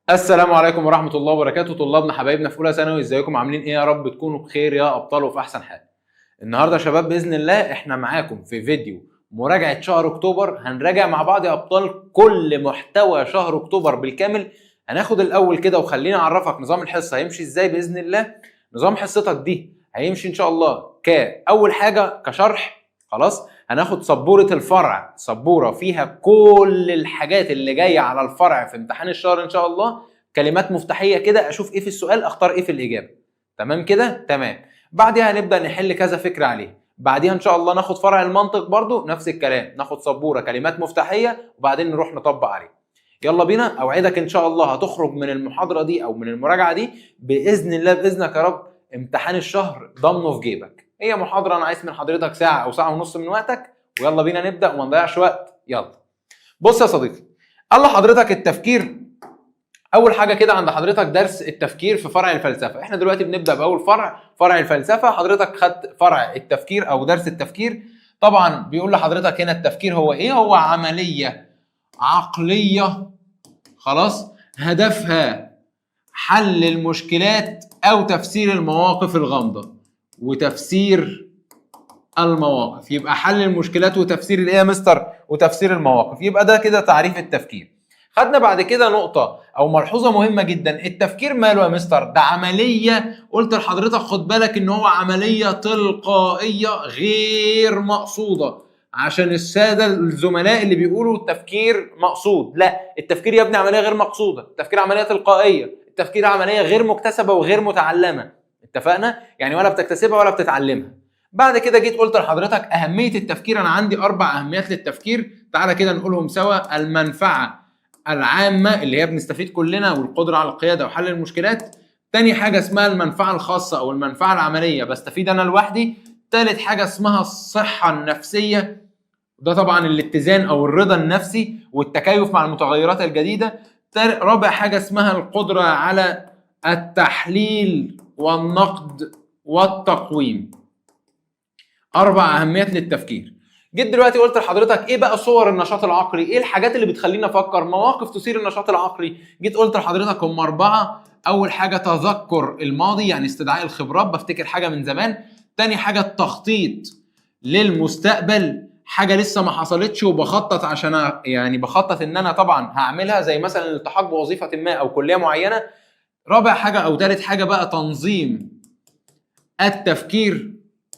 السلام عليكم ورحمة الله وبركاته. طلابنا حبايبنا في أولى ثانوي، ازيكم عاملين إيه؟ يا رب تكونوا بخير يا أبطال وفي أحسن حال. النهارده يا شباب بإذن الله إحنا معاكم في فيديو مراجعة شهر أكتوبر. هنراجع مع بعض يا أبطال كل محتوى شهر أكتوبر بالكامل. هناخد الأول كده وخليني أعرفك نظام الحصة هيمشي إزاي بإذن الله. نظام حصتك دي هيمشي إن شاء الله كأول حاجة كشرح. خلاص، هناخد سبورة الفرع، سبورة فيها كل الحاجات اللي جاية على الفرع في امتحان الشهر إن شاء الله. كلمات مفتاحية كده، أشوف إيه في السؤال أختار إيه في الإجابة. تمام كده؟ تمام. بعدها هنبدأ نحل كذا فكرة عليه. بعديها إن شاء الله ناخد فرع المنطق برضو نفس الكلام، ناخد سبورة كلمات مفتاحية وبعدين نروح نطبق عليه. يلا بينا. أوعدك إن شاء الله هتخرج من المحاضرة دي أو من المراجعة دي بإذن الله، بإذنك يا رب، امتحان الشهر ضمنه في جيبك. هي محاضرة أنا عايز من حضرتك ساعة أو ساعة ونص من وقتك، ويلا بينا نبدأ وما نضيعش وقت. يلا بص يا صديقي، قال لحضرتك التفكير. اول حاجه كده عند حضرتك درس التفكير في فرع الفلسفه. احنا دلوقتي بنبدا باول فرع الفلسفه. حضرتك خدت فرع التفكير او درس التفكير. طبعا بيقول لحضرتك هنا التفكير هو ايه؟ هو عمليه عقليه، خلاص، هدفها حل المشكلات او تفسير المواقف الغامضه وتفسير المواقف. يبقى حل المشكلات وتفسير الايه يا مستر؟ وتفسير المواقف. يبقى ده كده تعريف التفكير. خدنا بعد كده نقطة أو ملحوظة مهمة جدا. التفكير ماله يا مستر؟ ده عملية، قلت لحضرتك خد بالك إن هو عملية تلقائية غير مقصودة، عشان السادة الزملاء اللي بيقولوا التفكير مقصود. لا، التفكير يا ابني عملية غير مقصودة، التفكير عملية تلقائية، التفكير عملية غير مكتسبة وغير متعلمة. اتفقنا؟ يعني ولا بتكتسبها ولا بتتعلمها. بعد كده جيت قلت لحضرتك أهمية التفكير. أنا عندي 4 أهميات للتفكير، تعالى كده نقولهم سوا. المنفعة العامة اللي هي بنستفيد كلنا والقدرة على القيادة وحل المشكلات. تاني حاجة اسمها المنفعة الخاصة أو المنفعة العملية، بستفيد أنا لوحدي. تالت حاجة اسمها الصحة النفسية، ده طبعا الاتزان أو الرضا النفسي والتكيف مع المتغيرات الجديدة. رابع حاجة اسمها القدرة على التحليل والنقد والتقويم. 4 أهميات للتفكير. جيت دلوقتي قلت لحضرتك ايه بقى صور النشاط العقلي؟ ايه الحاجات اللي بتخليني افكر؟ مواقف تثير النشاط العقلي. جيت قلت لحضرتك هم 4. اول حاجه تذكر الماضي، يعني استدعاء الخبرات، بفتكر حاجه من زمان. تاني حاجه التخطيط للمستقبل، حاجه لسه ما حصلتش وبخطط عشان يعني بخطط ان انا طبعا هعملها، زي مثلا الالتحاق بوظيفه ما او كليه معينه. رابع حاجه او ثالث حاجه بقى تنظيم التفكير،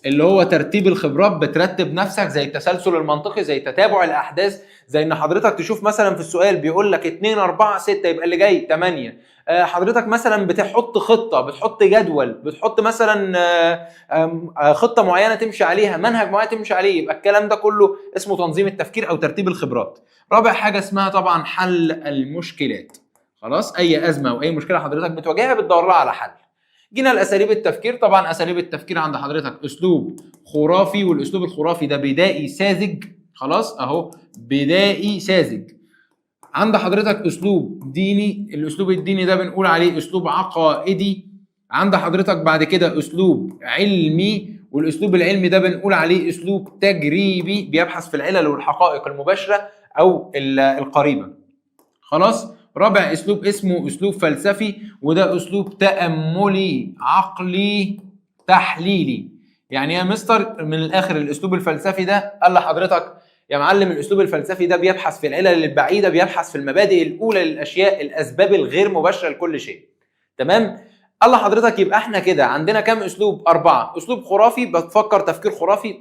اللي هو ترتيب الخبرات، بترتب نفسك، زي التسلسل المنطقي، زي تتابع الاحداث، زي ان حضرتك تشوف مثلا في السؤال بيقول لك 2 4 6 يبقى اللي جاي 8. حضرتك مثلا بتحط خطه، بتحط جدول، بتحط مثلا خطه معينه تمشي عليها، منهج معين تمشي عليه، يبقى الكلام ده كله اسمه تنظيم التفكير او ترتيب الخبرات. رابع حاجه اسمها طبعا حل المشكلات. خلاص، اي ازمه او اي مشكله حضرتك بتواجهها بتدور لها على حل. جينا لاساليب التفكير. طبعا اساليب التفكير عند حضرتك اسلوب خرافي، والاسلوب الخرافي ده بدائي ساذج. خلاص اهو، بدائي ساذج. عند حضرتك اسلوب ديني، الاسلوب الديني ده بنقول عليه اسلوب عقائدي. عند حضرتك بعد كده اسلوب علمي، والاسلوب العلمي ده بنقول عليه اسلوب تجريبي، بيبحث في العلل والحقائق المباشره او القريبه. خلاص. رابع اسلوب اسمه اسلوب فلسفي، وده اسلوب تأملي عقلي تحليلي. يعني يا مستر من الاخر الاسلوب الفلسفي ده قال لحضرتك يا معلم الاسلوب الفلسفي ده بيبحث في العلل البعيده، بيبحث في المبادئ الاولى للاشياء، الاسباب الغير مباشره لكل شيء. تمام؟ قال لحضرتك يبقى احنا كده عندنا كام اسلوب؟ 4. اسلوب خرافي، بتفكر تفكير خرافي،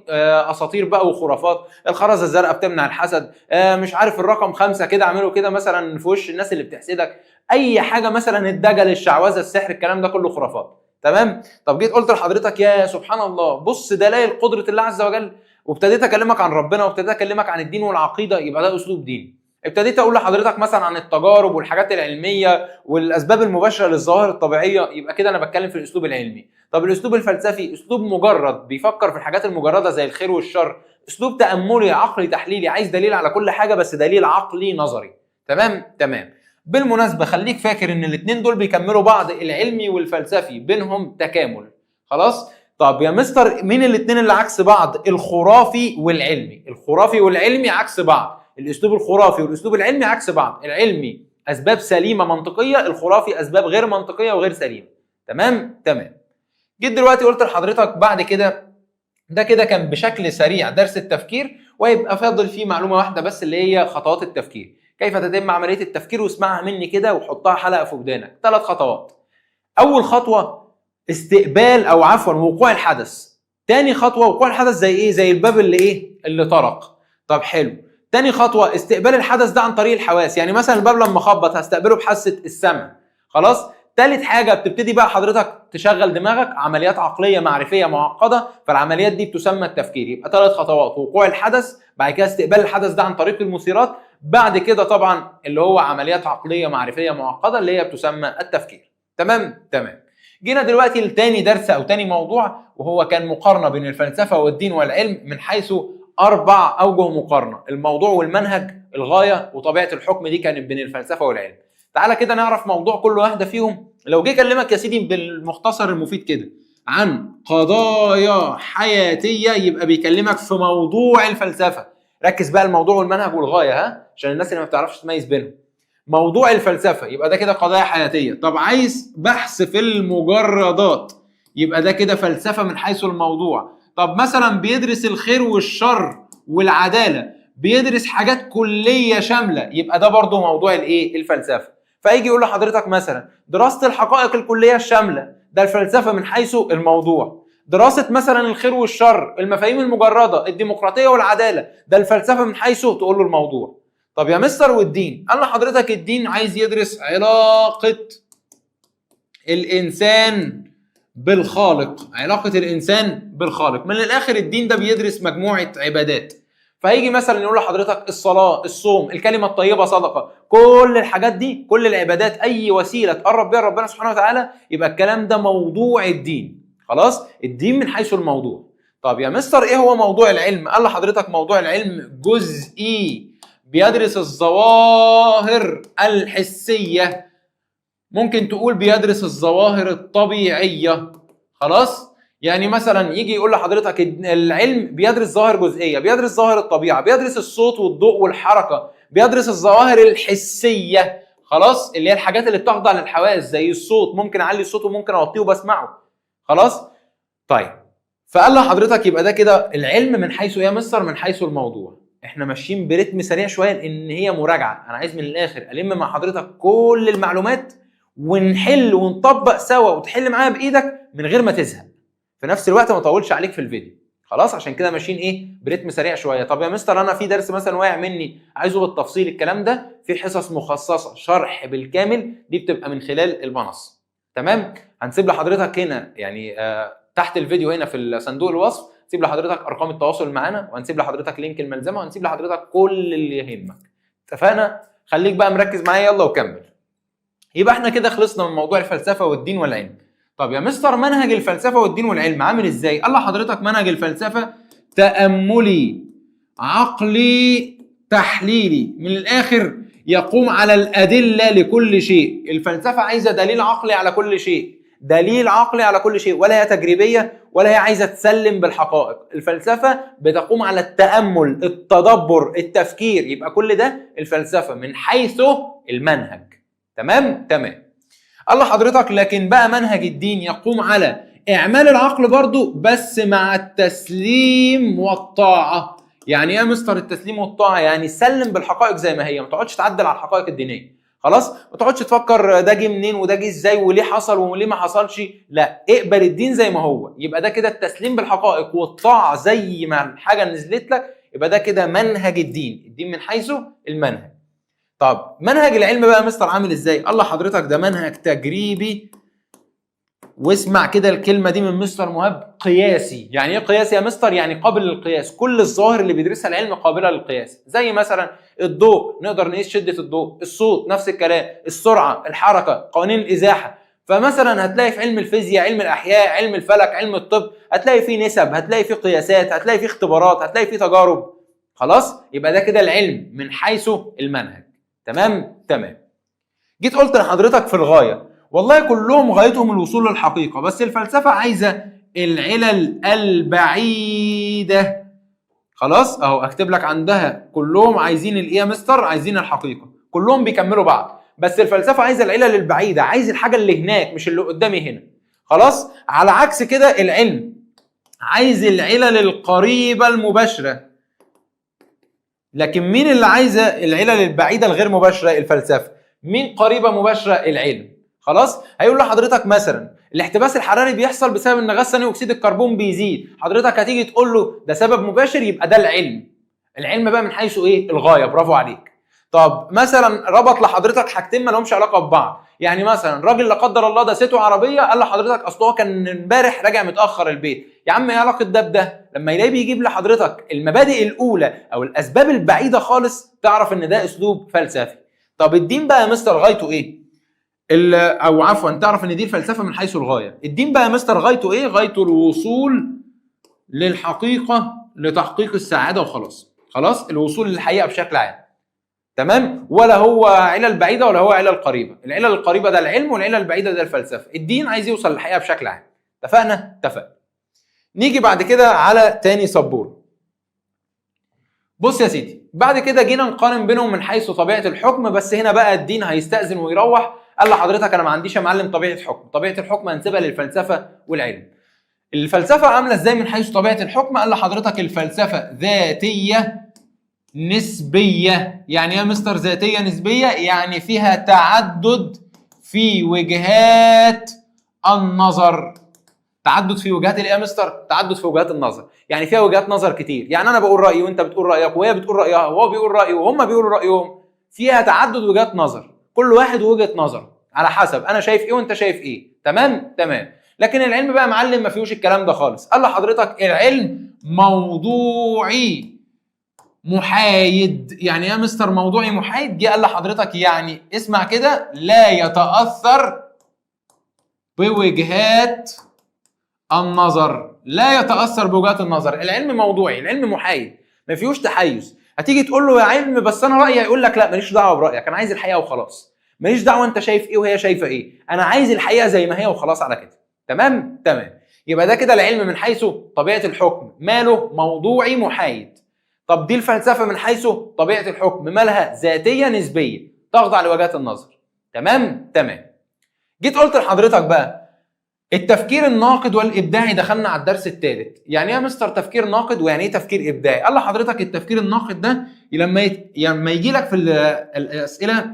اساطير بقى وخرافات، الخرزه الزرقاء بتمنع الحسد، مش عارف الرقم 5 كده اعمله كده مثلا في وش الناس اللي بتحسدك، اي حاجه مثلا الدجل، الشعوذه، السحر، الكلام ده كله خرافات. تمام؟ طب جيت قلت لحضرتك يا سبحان الله، بص دلائل قدره الله عز وجل، وابتديت اكلمك عن ربنا وابتديت اكلمك عن الدين والعقيده، يبقى ده اسلوب ديني. ابتديت اقول لحضرتك مثلا عن التجارب والحاجات العلميه والاسباب المباشره للظواهر الطبيعيه، يبقى كده انا بتكلم في الاسلوب العلمي. طب الاسلوب الفلسفي اسلوب مجرد، بيفكر في الحاجات المجرده زي الخير والشر. اسلوب تاملي عقلي تحليلي، عايز دليل على كل حاجه بس دليل عقلي نظري. تمام؟ تمام. بالمناسبه خليك فاكر ان الاثنين دول بيكملوا بعض، العلمي والفلسفي بينهم تكامل. خلاص. طب يا مستر مين الاثنين اللي عكس بعض؟ الخرافي والعلمي. الخرافي والعلمي عكس بعض، الاسلوب الخرافي والاسلوب العلمي عكس بعض. العلمي اسباب سليمه منطقيه، الخرافي اسباب غير منطقيه وغير سليمه. تمام. جيت دلوقتي قلت لحضرتك بعد كده، ده كده كان بشكل سريع درس التفكير، ويبقى فاضل فيه معلومه واحده بس اللي هي خطوات التفكير. كيف تتم عمليه التفكير؟ واسمعها مني كده وحطها حلقه في ودانك. 3 خطوات. اول خطوه استقبال او عفوا وقوع الحدث. تاني خطوه وقوع الحدث زي ايه؟ زي الباب اللي طرق. طب حلو. تاني خطوه استقبال الحدث ده عن طريق الحواس، يعني مثلا الباب لما خبط هستقبله بحاسه السمع. خلاص. تالت حاجه بتبتدي بقى حضرتك تشغل دماغك، عمليات عقليه معرفيه معقده، فالعمليات دي بتسمى التفكير. يبقى 3 خطوات: وقوع الحدث، بعد كده استقبال الحدث ده عن طريق المثيرات، بعد كده طبعا اللي هو عمليات عقليه معرفيه معقده اللي هي بتسمى التفكير. تمام. جينا دلوقتي لتاني درس او تاني موضوع، وهو كان مقارنه بين الفلسفه والدين والعلم من حيث 4 اوجه مقارنه: الموضوع والمنهج، الغايه، وطبيعه الحكم. دي كانت بين الفلسفه والعلم. تعالى كده نعرف موضوع كل واحده فيهم. لو جه كلمك يا سيدي بالمختصر المفيد كده عن قضايا حياتيه، يبقى بيكلمك في موضوع الفلسفه. ركز بقى الموضوع والمنهج والغايه، عشان الناس اللي ما بتعرفش تميز بينهم. موضوع الفلسفه يبقى ده كده قضايا حياتيه. طب عايز بحث في المجردات، يبقى ده كده فلسفه من حيث الموضوع. طب مثلا بيدرس الخير والشر والعداله، بيدرس حاجات كليه شامله، يبقى ده برضو موضوع الفلسفه. فيجي يقول لحضرتك مثلا دراسه الحقائق الكليه الشامله، ده الفلسفه من حيث الموضوع. دراسه مثلا الخير والشر، المفاهيم المجرده، الديمقراطيه والعداله، ده الفلسفه من حيث تقول له الموضوع. طب يا مستر والدين؟ قال لحضرتك الدين عايز يدرس علاقة الإنسان بالخالق، علاقة الإنسان بالخالق. من الآخر الدين ده بيدرس مجموعة عبادات. فهيجي مثلا يقول لحضرتك الصلاة، الصوم، الكلمة الطيبة، صدقة، كل الحاجات دي، كل العبادات، أي وسيلة تقرب بيها ربنا سبحانه وتعالى، يبقى الكلام ده موضوع الدين. خلاص؟ الدين من حيث الموضوع. طب يا مستر إيه هو موضوع العلم؟ قال لحضرتك موضوع العلم جزئي، بيدرس الظواهر الحسية، ممكن تقول بيدرس الظواهر الطبيعية. خلاص؟ يعني مثلا يجي يقول لحضرتك العلم بيدرس ظواهر جزئية، بيدرس ظواهر الطبيعة، بيدرس الصوت والضوء والحركة، بيدرس الظواهر الحسية. خلاص؟ اللي هي الحاجات اللي بتخضع للحواس، زي الصوت، ممكن اعلي الصوت وممكن اوطيه وبسمعه. خلاص؟ طيب، فقال لحضرتك يبقى ده كده العلم من حيث يا مستر؟ من حيث الموضوع. احنا ماشيين برتم سريع شويه لان هي مراجعه، انا عايز من الاخر الم مع حضرتك كل المعلومات ونحل ونطبق سوا، وتحل معايا بايدك من غير ما تزهق، في نفس الوقت ما اطولش عليك في الفيديو. خلاص؟ عشان كده ماشيين برتم سريع شويه. طب يا مستر انا في درس مثلا واقع مني عايزه بالتفصيل، الكلام ده في حصص مخصصه شرح بالكامل، دي بتبقى من خلال المنصه. تمام؟ هنسيب لحضرتك هنا يعني تحت الفيديو هنا في صندوق الوصف، نسيب لحضرتك ارقام التواصل معانا، وهنسيب لحضرتك لينك الملزمه، وهنسيب لحضرتك كل اللي يهمك. اتفقنا؟ خليك بقى مركز معايا، يلا وكمل. يبقى احنا كده خلصنا من موضوع الفلسفه والدين والعلم. طب يا مستر منهج الفلسفه والدين والعلم عامل ازاي؟ قال لحضرتك منهج الفلسفه تاملي، عقلي، تحليلي. من الاخر يقوم على الادله لكل شيء. الفلسفه عايزه دليل عقلي على كل شيء، دليل عقلي على كل شيء، ولا هي تجريبيه ولا هي عايزه تسلم بالحقائق. الفلسفه بتقوم على التامل، التدبر، التفكير. يبقى كل ده الفلسفه من حيث المنهج. تمام. قال لحضرتك لكن بقى منهج الدين يقوم على اعمال العقل برضو، بس مع التسليم والطاعه. يعني ايه يا مستر التسليم والطاعه؟ يعني سلم بالحقائق زي ما هي، ما تقعدش تعدل على الحقائق الدينيه. خلاص؟ ما تقعدش تفكر ده جه منين وده جه ازاي وليه حصل وليه ما حصلش، لا، اقبل الدين زي ما هو. يبقى ده كده التسليم بالحقائق والطاعه زي ما الحاجه نزلت لك، يبقى ده كده منهج الدين. الدين من حيث المنهج. طب منهج العلم بقى مستر عامل ازاي؟ الله حضرتك ده منهج تجريبي، واسمع كده الكلمه دي من مستر مهاب، قياسي. يعني ايه قياسي يا مستر؟ يعني قابل للقياس. كل الظواهر اللي بيدرسها العلم قابله للقياس، زي مثلا الضوء نقدر نقيس شده الضوء، الصوت نفس الكلام، السرعه، الحركه، قوانين الازاحه. فمثلا هتلاقي في علم الفيزياء، علم الاحياء، علم الفلك، علم الطب، هتلاقي فيه نسب، هتلاقي فيه قياسات، هتلاقي فيه اختبارات، هتلاقي فيه تجارب. خلاص؟ يبقى ده كده العلم من حيث المنهج. تمام. جيت قلت لحضرتك في الغايه، والله كلهم غايتهم الوصول للحقيقه، بس الفلسفه عايزه العلل البعيده. اهو اكتب لك عندها كلهم عايزين الايه يا مستر؟ عايزين الحقيقه. كلهم بيكملوا بعض، بس الفلسفه عايزه العلل البعيده، عايز الحاجه اللي هناك مش اللي قدامي هنا. خلاص؟ على عكس كده العلم عايز العلل القريبه المباشره. لكن مين اللي عايزه العلل البعيده الغير مباشره؟ الفلسفه. مين قريبه مباشره؟ العلم. خلاص؟ هيقول لحضرتك مثلا الاحتباس الحراري بيحصل بسبب ان غاز ثاني اكسيد الكربون بيزيد، حضرتك هتيجي تقول له ده سبب مباشر، يبقى ده العلم. العلم بقى من حيث ايه؟ الغايه. برافو عليك. طب مثلا ربط لحضرتك حاجتين ما لهمش علاقه ببعض، يعني مثلا راجل لا قدر الله دسته عربيه، قال لحضرتك اصل هو كان امبارح راجع متاخر البيت. يا عم ايه علاقه ده بده؟ لما يلاقي بيجيب لحضرتك المبادئ الاولى او الاسباب البعيده خالص، تعرف ان ده اسلوب فلسفي. طب الدين بقى يا مستر غايته ايه؟ او عفوا تعرف ان دي الفلسفه من حيث الغايه. الدين بقى يا مستر غايته ايه؟ غايته الوصول للحقيقه لتحقيق السعاده وخلاص. خلاص؟ الوصول للحقيقه بشكل عام. تمام؟ ولا هو علل بعيده ولا هو علل قريبه. العلل القريبه ده العلم والعلل البعيده ده الفلسفه. الدين عايز يوصل للحقيقه بشكل عام. اتفقنا؟ اتفقنا. نيجي بعد كده على تاني سبوره. بص يا سيدي، بعد كده جينا نقارن بينهم من حيث طبيعه الحكم، بس هنا بقى الدين هيستأذن ويروح. قال لحضرتك انا ما عنديش يا معلم طبيعه حكم، طبيعه الحكم هنسيبها للفلسفه والعلم. الفلسفه عامله ازاي من حيث طبيعه الحكم؟ قال لحضرتك الفلسفه ذاتيه نسبيه. يعني ايه يا مستر ذاتيه نسبيه؟ يعني فيها تعدد في وجهات النظر. تعدد في وجهات الايه يا مستر؟ تعدد في وجهات النظر، يعني فيها وجهات نظر كتير. يعني انا بقول رايي وانت بتقول رايك وهي بتقول رايها وهو بيقول رايه وهم بيقولوا رايهم. فيها تعدد وجهات نظر، كل واحد وجهه نظر على حسب انا شايف ايه وانت شايف ايه. تمام؟ تمام. لكن العلم بقى معلم ما فيهوش الكلام ده خالص. قال لحضرتك العلم موضوعي محايد. يعني يا مستر موضوعي محايد؟ جه قال لحضرتك يعني اسمع كده، لا يتأثر بوجهات النظر. لا يتأثر بوجهات النظر. العلم موضوعي، العلم محايد، ما فيهوش تحيز. هتيجي تقول له يا علم بس انا رأيي، هيقول لك لا ماليش دعوه برأيك، انا عايز الحقيقه وخلاص. ماليش دعوه انت شايف ايه وهي شايفه ايه، انا عايز الحقيقه زي ما هي وخلاص على كده. تمام؟ تمام. يبقى ده كده العلم من حيث طبيعه الحكم، ماله؟ موضوعي محايد. طب دي الفلسفه من حيث طبيعه الحكم، مالها؟ ذاتيه نسبيه، تخضع لوجهات النظر. تمام؟ تمام. جيت قلت لحضرتك بقى التفكير الناقد والابداعي، دخلنا على الدرس الثالث. يعني ايه يا مستر تفكير ناقد ويعني ايه تفكير ابداعي؟ قال لحضرتك التفكير الناقد ده لما يجي لك في الاسئله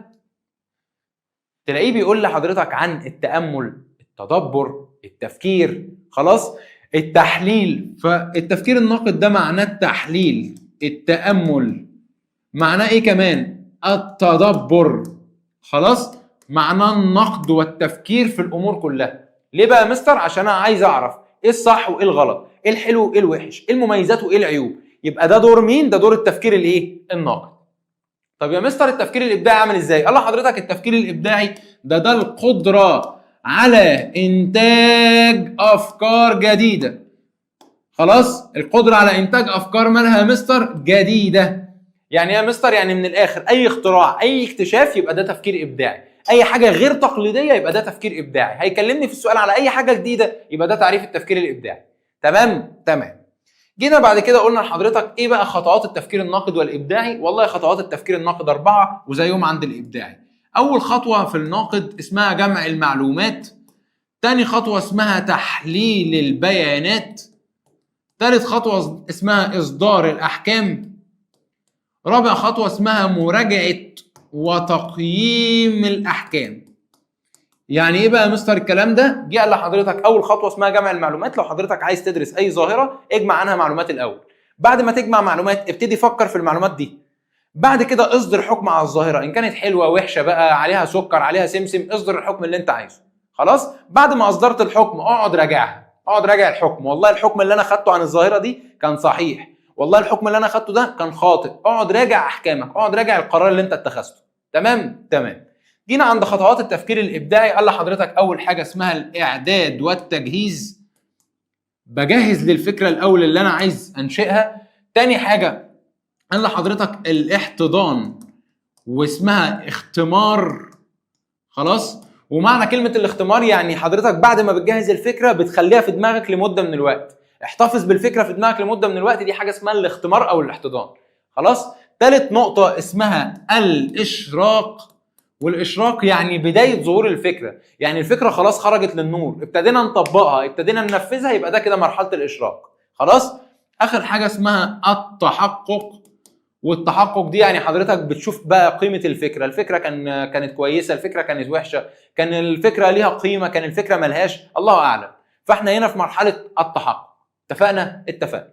تلاقيه بيقول لحضرتك عن التامل، التدبر، التفكير. خلاص؟ التحليل. فالتفكير الناقد ده معناه التحليل، التامل، معناه ايه كمان؟ التدبر. خلاص؟ معناه النقد والتفكير في الامور كلها. ليه بقى يا مستر؟ عشان انا عايز اعرف ايه الصح وايه الغلط، ايه الحلو وايه الوحش، ايه المميزات وايه العيوب. يبقى ده دور مين؟ ده دور التفكير الايه؟ الناقد. طب يا مستر التفكير الابداعي عامل ازاي؟ قال لحضرتك التفكير الابداعي ده القدره على انتاج افكار جديده. خلاص؟ القدره على انتاج افكار مالها يا مستر؟ جديده. يعني يا مستر يعني من الاخر اي اختراع، اي اكتشاف، يبقى ده تفكير ابداعي. اي حاجه غير تقليديه يبقى ده تفكير ابداعي. هيكلمني في السؤال على اي حاجه جديده، يبقى ده تعريف التفكير الابداعي. تمام؟ تمام. جينا بعد كده قلنا لحضرتك ايه بقى خطوات التفكير الناقد والابداعي؟ والله خطوات التفكير الناقد 4 وزيهم عند الابداعي. اول خطوه في الناقد اسمها جمع المعلومات. تاني خطوه اسمها تحليل البيانات. ثالث خطوه اسمها اصدار الاحكام. رابع خطوه اسمها مراجعه وتقييم الاحكام. يعني ايه بقى يا مستر الكلام ده؟ جه قال لحضرتك اول خطوه اسمها جمع المعلومات. لو حضرتك عايز تدرس اي ظاهره اجمع عنها معلومات الاول. بعد ما تجمع معلومات ابتدي فكر في المعلومات دي. بعد كده اصدر حكم على الظاهره، ان كانت حلوه وحشه بقى، عليها سكر عليها سمسم، اصدر الحكم اللي انت عايزه. خلاص؟ بعد ما اصدرت الحكم اقعد راجعها، اقعد راجع الحكم. والله الحكم اللي انا خدته عن الظاهره دي كان صحيح، والله الحكم اللي انا خدته ده كان خاطئ. اقعد راجع احكامك، اقعد راجع القرار اللي انت اتخذته. تمام؟ تمام. جينا عند خطوات التفكير الابداعي. قال لحضرتك اول حاجه اسمها الاعداد والتجهيز، بجهز للفكره الاول اللي انا عايز انشئها. تاني حاجه قال لحضرتك الاحتضان واسمها اختمار. خلاص؟ ومعنى كلمه الاختمار يعني حضرتك بعد ما بتجهز الفكره بتخليها في دماغك لمده من الوقت. احتفظ بالفكره في دماغك لمده من الوقت، دي حاجه اسمها الاختمار او الاحتضان. خلاص؟ ثالث نقطه اسمها الاشراق والاشراق يعني بدايه ظهور الفكره، يعني الفكره خلاص خرجت للنور، ابتدينا نطبقها، ابتدينا ننفذها، يبقى ده كده مرحله الاشراق. خلاص. اخر حاجه اسمها التحقق، والتحقق دي يعني حضرتك بتشوف بقى قيمه الفكره، الفكره كانت كويسه، الفكره كانت وحشه، كان الفكره ليها قيمه، كان الفكره ملهاش، الله اعلم. فاحنا هنا في مرحله التحقق. اتفقنا؟ اتفقنا.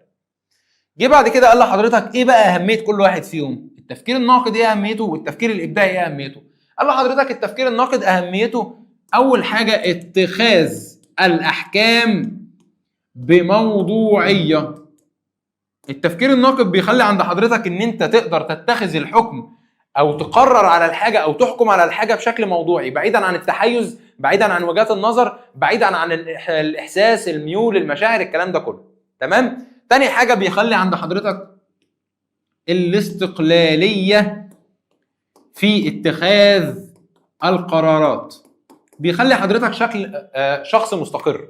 جه بعد كده قال لحضرتك ايه بقى اهميه كل واحد فيهم؟ التفكير الناقد ايه اهميته، والتفكير الابداعي ايه اهميته؟ قال لحضرتك التفكير الناقد اهميته اول حاجه اتخاذ الاحكام بموضوعيه. التفكير الناقد بيخلي عند حضرتك ان انت تقدر تتخذ الحكم او تقرر على الحاجه او تحكم على الحاجه بشكل موضوعي، بعيدا عن التحيز، بعيدا عن وجهات النظر، بعيدا عن الاحساس، الميول، المشاعر، الكلام ده كله. تمام؟ تاني حاجه بيخلي عند حضرتك الاستقلاليه في اتخاذ القرارات، بيخلي حضرتك شخص مستقر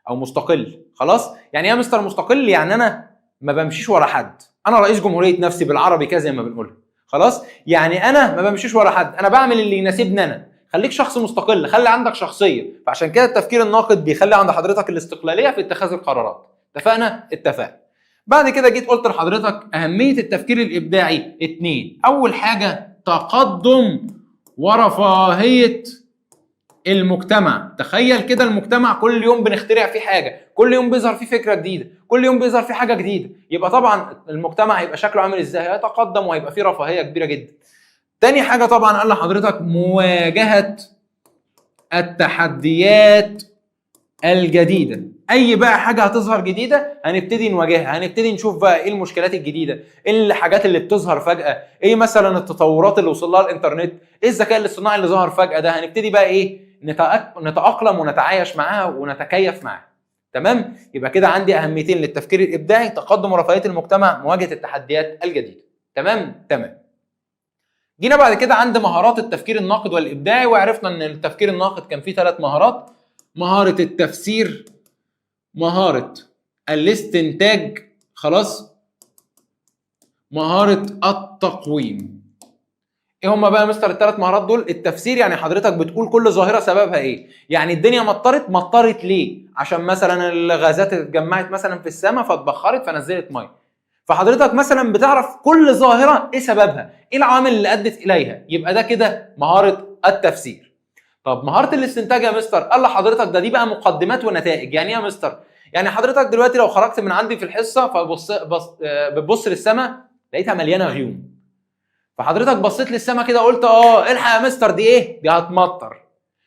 او مستقل. خلاص. يعني ايه يا مستر مستقل؟ يعني انا ما بمشيش ورا حد، انا رئيس جمهوريه نفسي بالعربي كده زي ما بنقولها. خلاص. يعني انا ما بمشيش ورا حد، انا بعمل اللي يناسبني انا. خليك شخص مستقل، خلي عندك شخصيه. فعشان كده التفكير الناقد بيخلي عند حضرتك الاستقلاليه في اتخاذ القرارات. اتفقنا؟ اتفقنا. بعد كده جيت قلت لحضرتك اهميه التفكير الابداعي 2. اول حاجه تقدم ورفاهيه المجتمع. تخيل كده المجتمع كل يوم بنخترع فيه حاجه، كل يوم بيظهر فيه فكره جديده، كل يوم بيظهر فيه حاجه جديده، يبقى طبعا المجتمع هيبقى شكله عامل ازاي؟ هيتقدم وهيبقى فيه رفاهيه كبيره جدا. تاني حاجه طبعا قال لحضرتك مواجهه التحديات الجديده. اي بقى حاجه هتظهر جديده هنبتدي نواجهها، هنبتدي نشوف بقى ايه المشكلات الجديده، ايه الحاجات اللي بتظهر فجاه، ايه مثلا التطورات اللي وصل لها الانترنت، ايه الذكاء الاصطناعي اللي ظهر فجاه ده، هنبتدي بقى ايه نتاقلم ونتعايش معاها ونتكيف معاها. تمام؟ يبقى كده عندي اهميتين للتفكير الابداعي: تقدم ورفاهيه المجتمع، مواجهه التحديات الجديده. تمام؟ تمام. جينا بعد كده عند مهارات التفكير الناقد والابداعي، وعرفنا ان التفكير الناقد كان فيه 3 مهارات: مهاره التفسير، مهاره الاستنتاج، خلاص، مهاره التقويم. ايه هما بقى يا مستر ال3 مهارات دول؟ التفسير يعني حضرتك بتقول كل ظاهره سببها ايه، يعني الدنيا مطرت ليه؟ عشان مثلا الغازات اتجمعت مثلا في السماء فاتبخرت فنزلت ميه. فحضرتك مثلا بتعرف كل ظاهره ايه سببها، ايه العوامل اللي ادت اليها، يبقى ده كده مهاره التفسير. طب مهاره الاستنتاج يا مستر؟ قال لحضرتك دي بقى مقدمات ونتائج. يعني ايه يا مستر؟ يعني حضرتك دلوقتي لو خرجت من عندي في الحصه بتبص للسماء لقيتها مليانه غيوم، فحضرتك بصيت للسماء كده قلت الحق يا مستر دي ايه؟ دي هتمطر.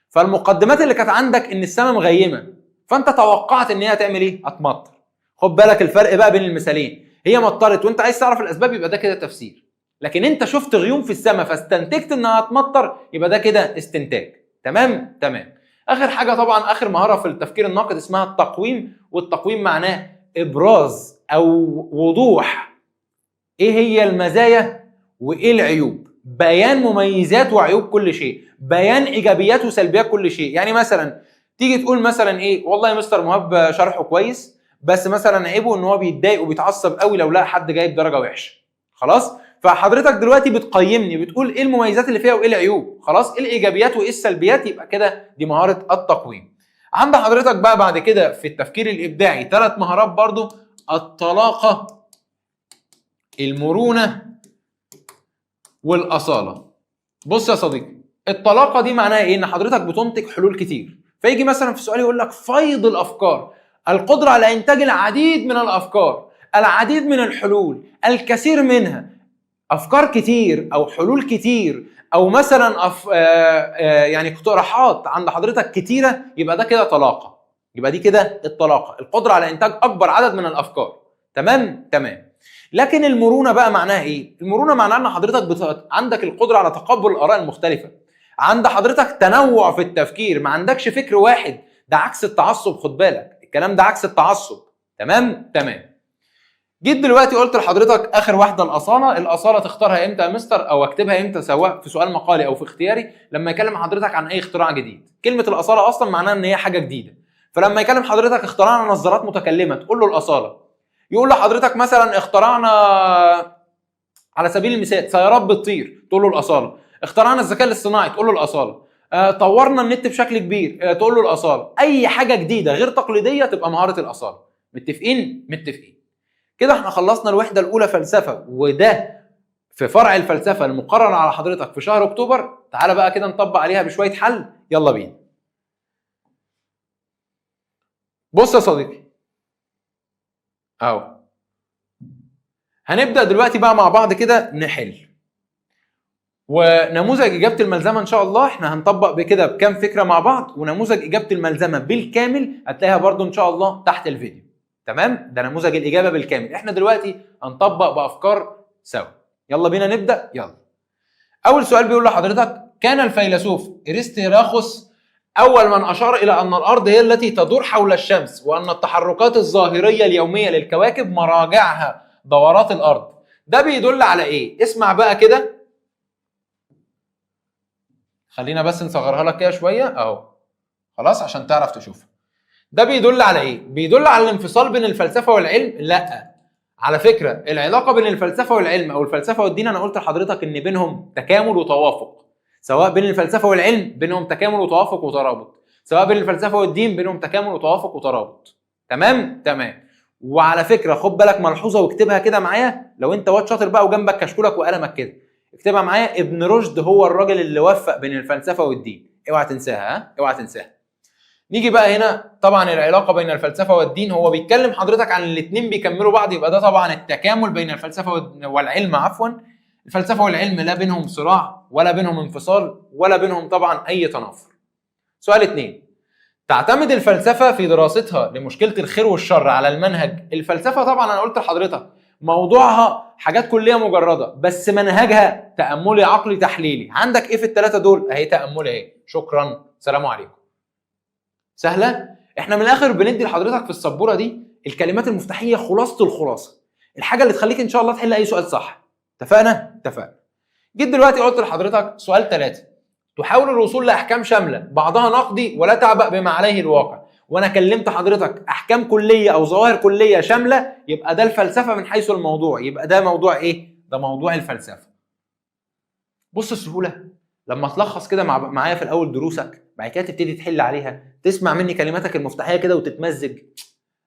فالمقدمات اللي كانت عندك ان السماء مغيمه، فانت توقعت ان هي هتعمل ايه؟ هتمطر. خد بالك الفرق بقى بين المثالين، هي مطرت وانت عايز تعرف الاسباب، يبقى ده كده تفسير. لكن انت شفت غيوم في السماء فاستنتجت انها هتمطر، يبقى ده كده استنتاج. تمام؟ تمام. اخر حاجه طبعا، اخر مهاره في التفكير الناقد اسمها التقويم، والتقويم معناه ابراز او وضوح ايه هي المزايا وايه العيوب، بيان مميزات وعيوب كل شيء، بيان ايجابيات وسلبيات كل شيء. يعني مثلا تيجي تقول مثلا ايه، والله يا مستر مهاب شرحه كويس، بس مثلا عيبه ان هو بيتضايق وبيتعصب قوي لو لقى حد جايب درجه وحشه. خلاص. فحضرتك دلوقتي بتقيمني، بتقول ايه المميزات اللي فيها وايه العيوب، خلاص، ايه الايجابيات وايه السلبيات، يبقى كده دي مهاره التقويم. عند حضرتك بقى بعد كده في التفكير الابداعي 3 مهارات برضو: الطلاقه، المرونه، والاصاله. بص يا صديقي، الطلاقه دي معناها ايه؟ ان حضرتك بتنتج حلول كتير، فيجي مثلا في سؤال يقول لك فيض الافكار، القدره على انتاج العديد من الافكار، العديد من الحلول، الكثير منها، افكار كتير او حلول كتير، او مثلا يعني اقتراحات عند حضرتك كتيره، يبقى ده كده طلاقه. يبقى دي كده الطلاقه، القدره على انتاج اكبر عدد من الافكار. تمام؟ تمام. لكن المرونه بقى معناها ايه؟ المرونه معناها ان حضرتك عندك القدره على تقبل الاراء المختلفه، عند حضرتك تنوع في التفكير، ما عندكش فكر واحد. ده عكس التعصب، خد بالك الكلام ده عكس التعصب. تمام؟ تمام. جيت دلوقتي قلت لحضرتك اخر واحده الاصاله. الاصاله تختارها امتى يا مستر او اكتبها امتى، سواء في سؤال مقالي او في اختياري؟ لما يكلم حضرتك عن اي اختراع جديد. كلمه الاصاله اصلا معناها ان هي حاجه جديده، فلما يكلم حضرتك اخترعنا نظارات متكلمه تقول له الاصاله. يقول لحضرتك مثلا اخترعنا على سبيل المثال سيارات بتطير، تقول له الاصاله. اخترعنا الذكاء الاصطناعي تقول له الاصاله. طورنا النت بشكل كبير، تقول له الاصاله. اي حاجه جديده غير تقليديه تبقى مهاره الاصاله. متفقين؟ متفقين. كده احنا خلصنا الوحده الاولى فلسفه، وده في فرع الفلسفه المقرر على حضرتك في شهر اكتوبر. تعالى بقى كده نطبق عليها بشويه حل، يلا بينا. بص يا صديقي اهو، هنبدا دلوقتي بقى مع بعض كده نحل. ونموذج اجابه الملزمه ان شاء الله احنا هنطبق بكده بكام فكره مع بعض، ونموذج اجابه الملزمه بالكامل هتلاقيها برضو ان شاء الله تحت الفيديو. تمام؟ ده نموذج الاجابه بالكامل. احنا دلوقتي هنطبق بافكار سوا. يلا بينا نبدا. يلا. اول سؤال بيقول لحضرتك: كان الفيلسوف ارسطيراخوس اول من اشار الى ان الارض هي التي تدور حول الشمس، وان التحركات الظاهريه اليوميه للكواكب مراجعها دورات الارض. ده بيدل على ايه؟ اسمع بقى كده، خلينا بس نصغرها لك كده شويه اهو، خلاص عشان تعرف تشوفها. ده بيدل على ايه؟ بيدل على الانفصال بين الفلسفه والعلم؟ لا، على فكره العلاقه بين الفلسفه والعلم او الفلسفه والدين انا قلت لحضرتك ان بينهم تكامل وتوافق. سواء بين الفلسفه والعلم بينهم تكامل وتوافق وترابط، سواء بين الفلسفه والدين بينهم تكامل وتوافق وترابط. تمام؟ تمام. وعلى فكره خد بالك ملحوظه واكتبها كده معايا، لو انت واد شاطر بقى وجنبك كشكولك وقلمك كده اكتبها معايا: ابن رشد هو الراجل اللي وفق بين الفلسفه والدين. اوعى تنساها، ها؟ اوعى تنساها. نيجي بقى هنا، طبعا العلاقه بين الفلسفه والدين هو بيتكلم حضرتك عن الاثنين بيكملوا بعض، يبقى ده طبعا التكامل بين الفلسفه والعلم. عفوا، الفلسفه والعلم لا بينهم صراع ولا بينهم انفصال ولا بينهم طبعا اي تنافر. سؤال 2: تعتمد الفلسفه في دراستها لمشكله الخير والشر على المنهج. الفلسفه طبعا انا قلت لحضرتك موضوعها حاجات كليه مجرده، بس منهجها تاملي عقلي تحليلي. عندك ايه في الثلاثه دول؟ اهي تاملي اهي. شكرا، سلام عليكم. سهله. احنا من الاخر بندي لحضرتك في السبوره دي الكلمات المفتاحيه، خلاصه الخلاصه، الحاجه اللي تخليك ان شاء الله تحل اي سؤال صح. اتفقنا؟ اتفقنا. جيت دلوقتي قلت لحضرتك سؤال 3: تحاول الوصول لاحكام شامله بعضها نقدي ولا تعبأ بما عليه الواقع. وانا كلمت حضرتك احكام كليه او ظواهر كليه شامله، يبقى ده الفلسفه من حيث الموضوع. يبقى ده موضوع ايه؟ ده موضوع الفلسفه. بص السهوله، لما تلخص كده معايا في الاول دروسك، بعد كده تبتدي تحل عليها، تسمع مني كلماتك المفتاحيه كده وتتمزج.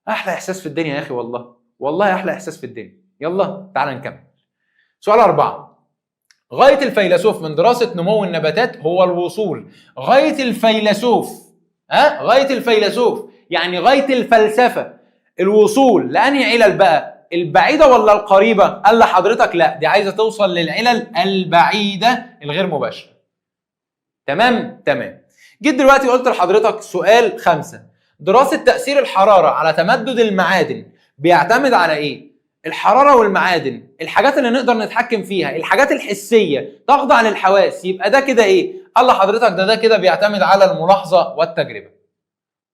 احلى احساس في الدنيا يا اخي، والله والله احلى احساس في الدنيا. يلا تعال نكمل. سؤال 4: غايه الفيلسوف من دراسه نمو النباتات هو الوصول. غايه الفيلسوف، غايه الفيلسوف يعني غايه الفلسفه الوصول لانهي علل بقى؟ البعيده ولا القريبه؟ قال لحضرتك لا، دي عايزه توصل للعلل البعيده الغير مباشره. تمام؟ تمام. جيت دلوقتي قلت لحضرتك سؤال 5: دراسه تاثير الحراره على تمدد المعادن بيعتمد على ايه؟ الحراره والمعادن الحاجات اللي نقدر نتحكم فيها، الحاجات الحسيه تخضع للحواس، يبقى ده كده ايه؟ قال لحضرتك ده كده بيعتمد على الملاحظه والتجربه.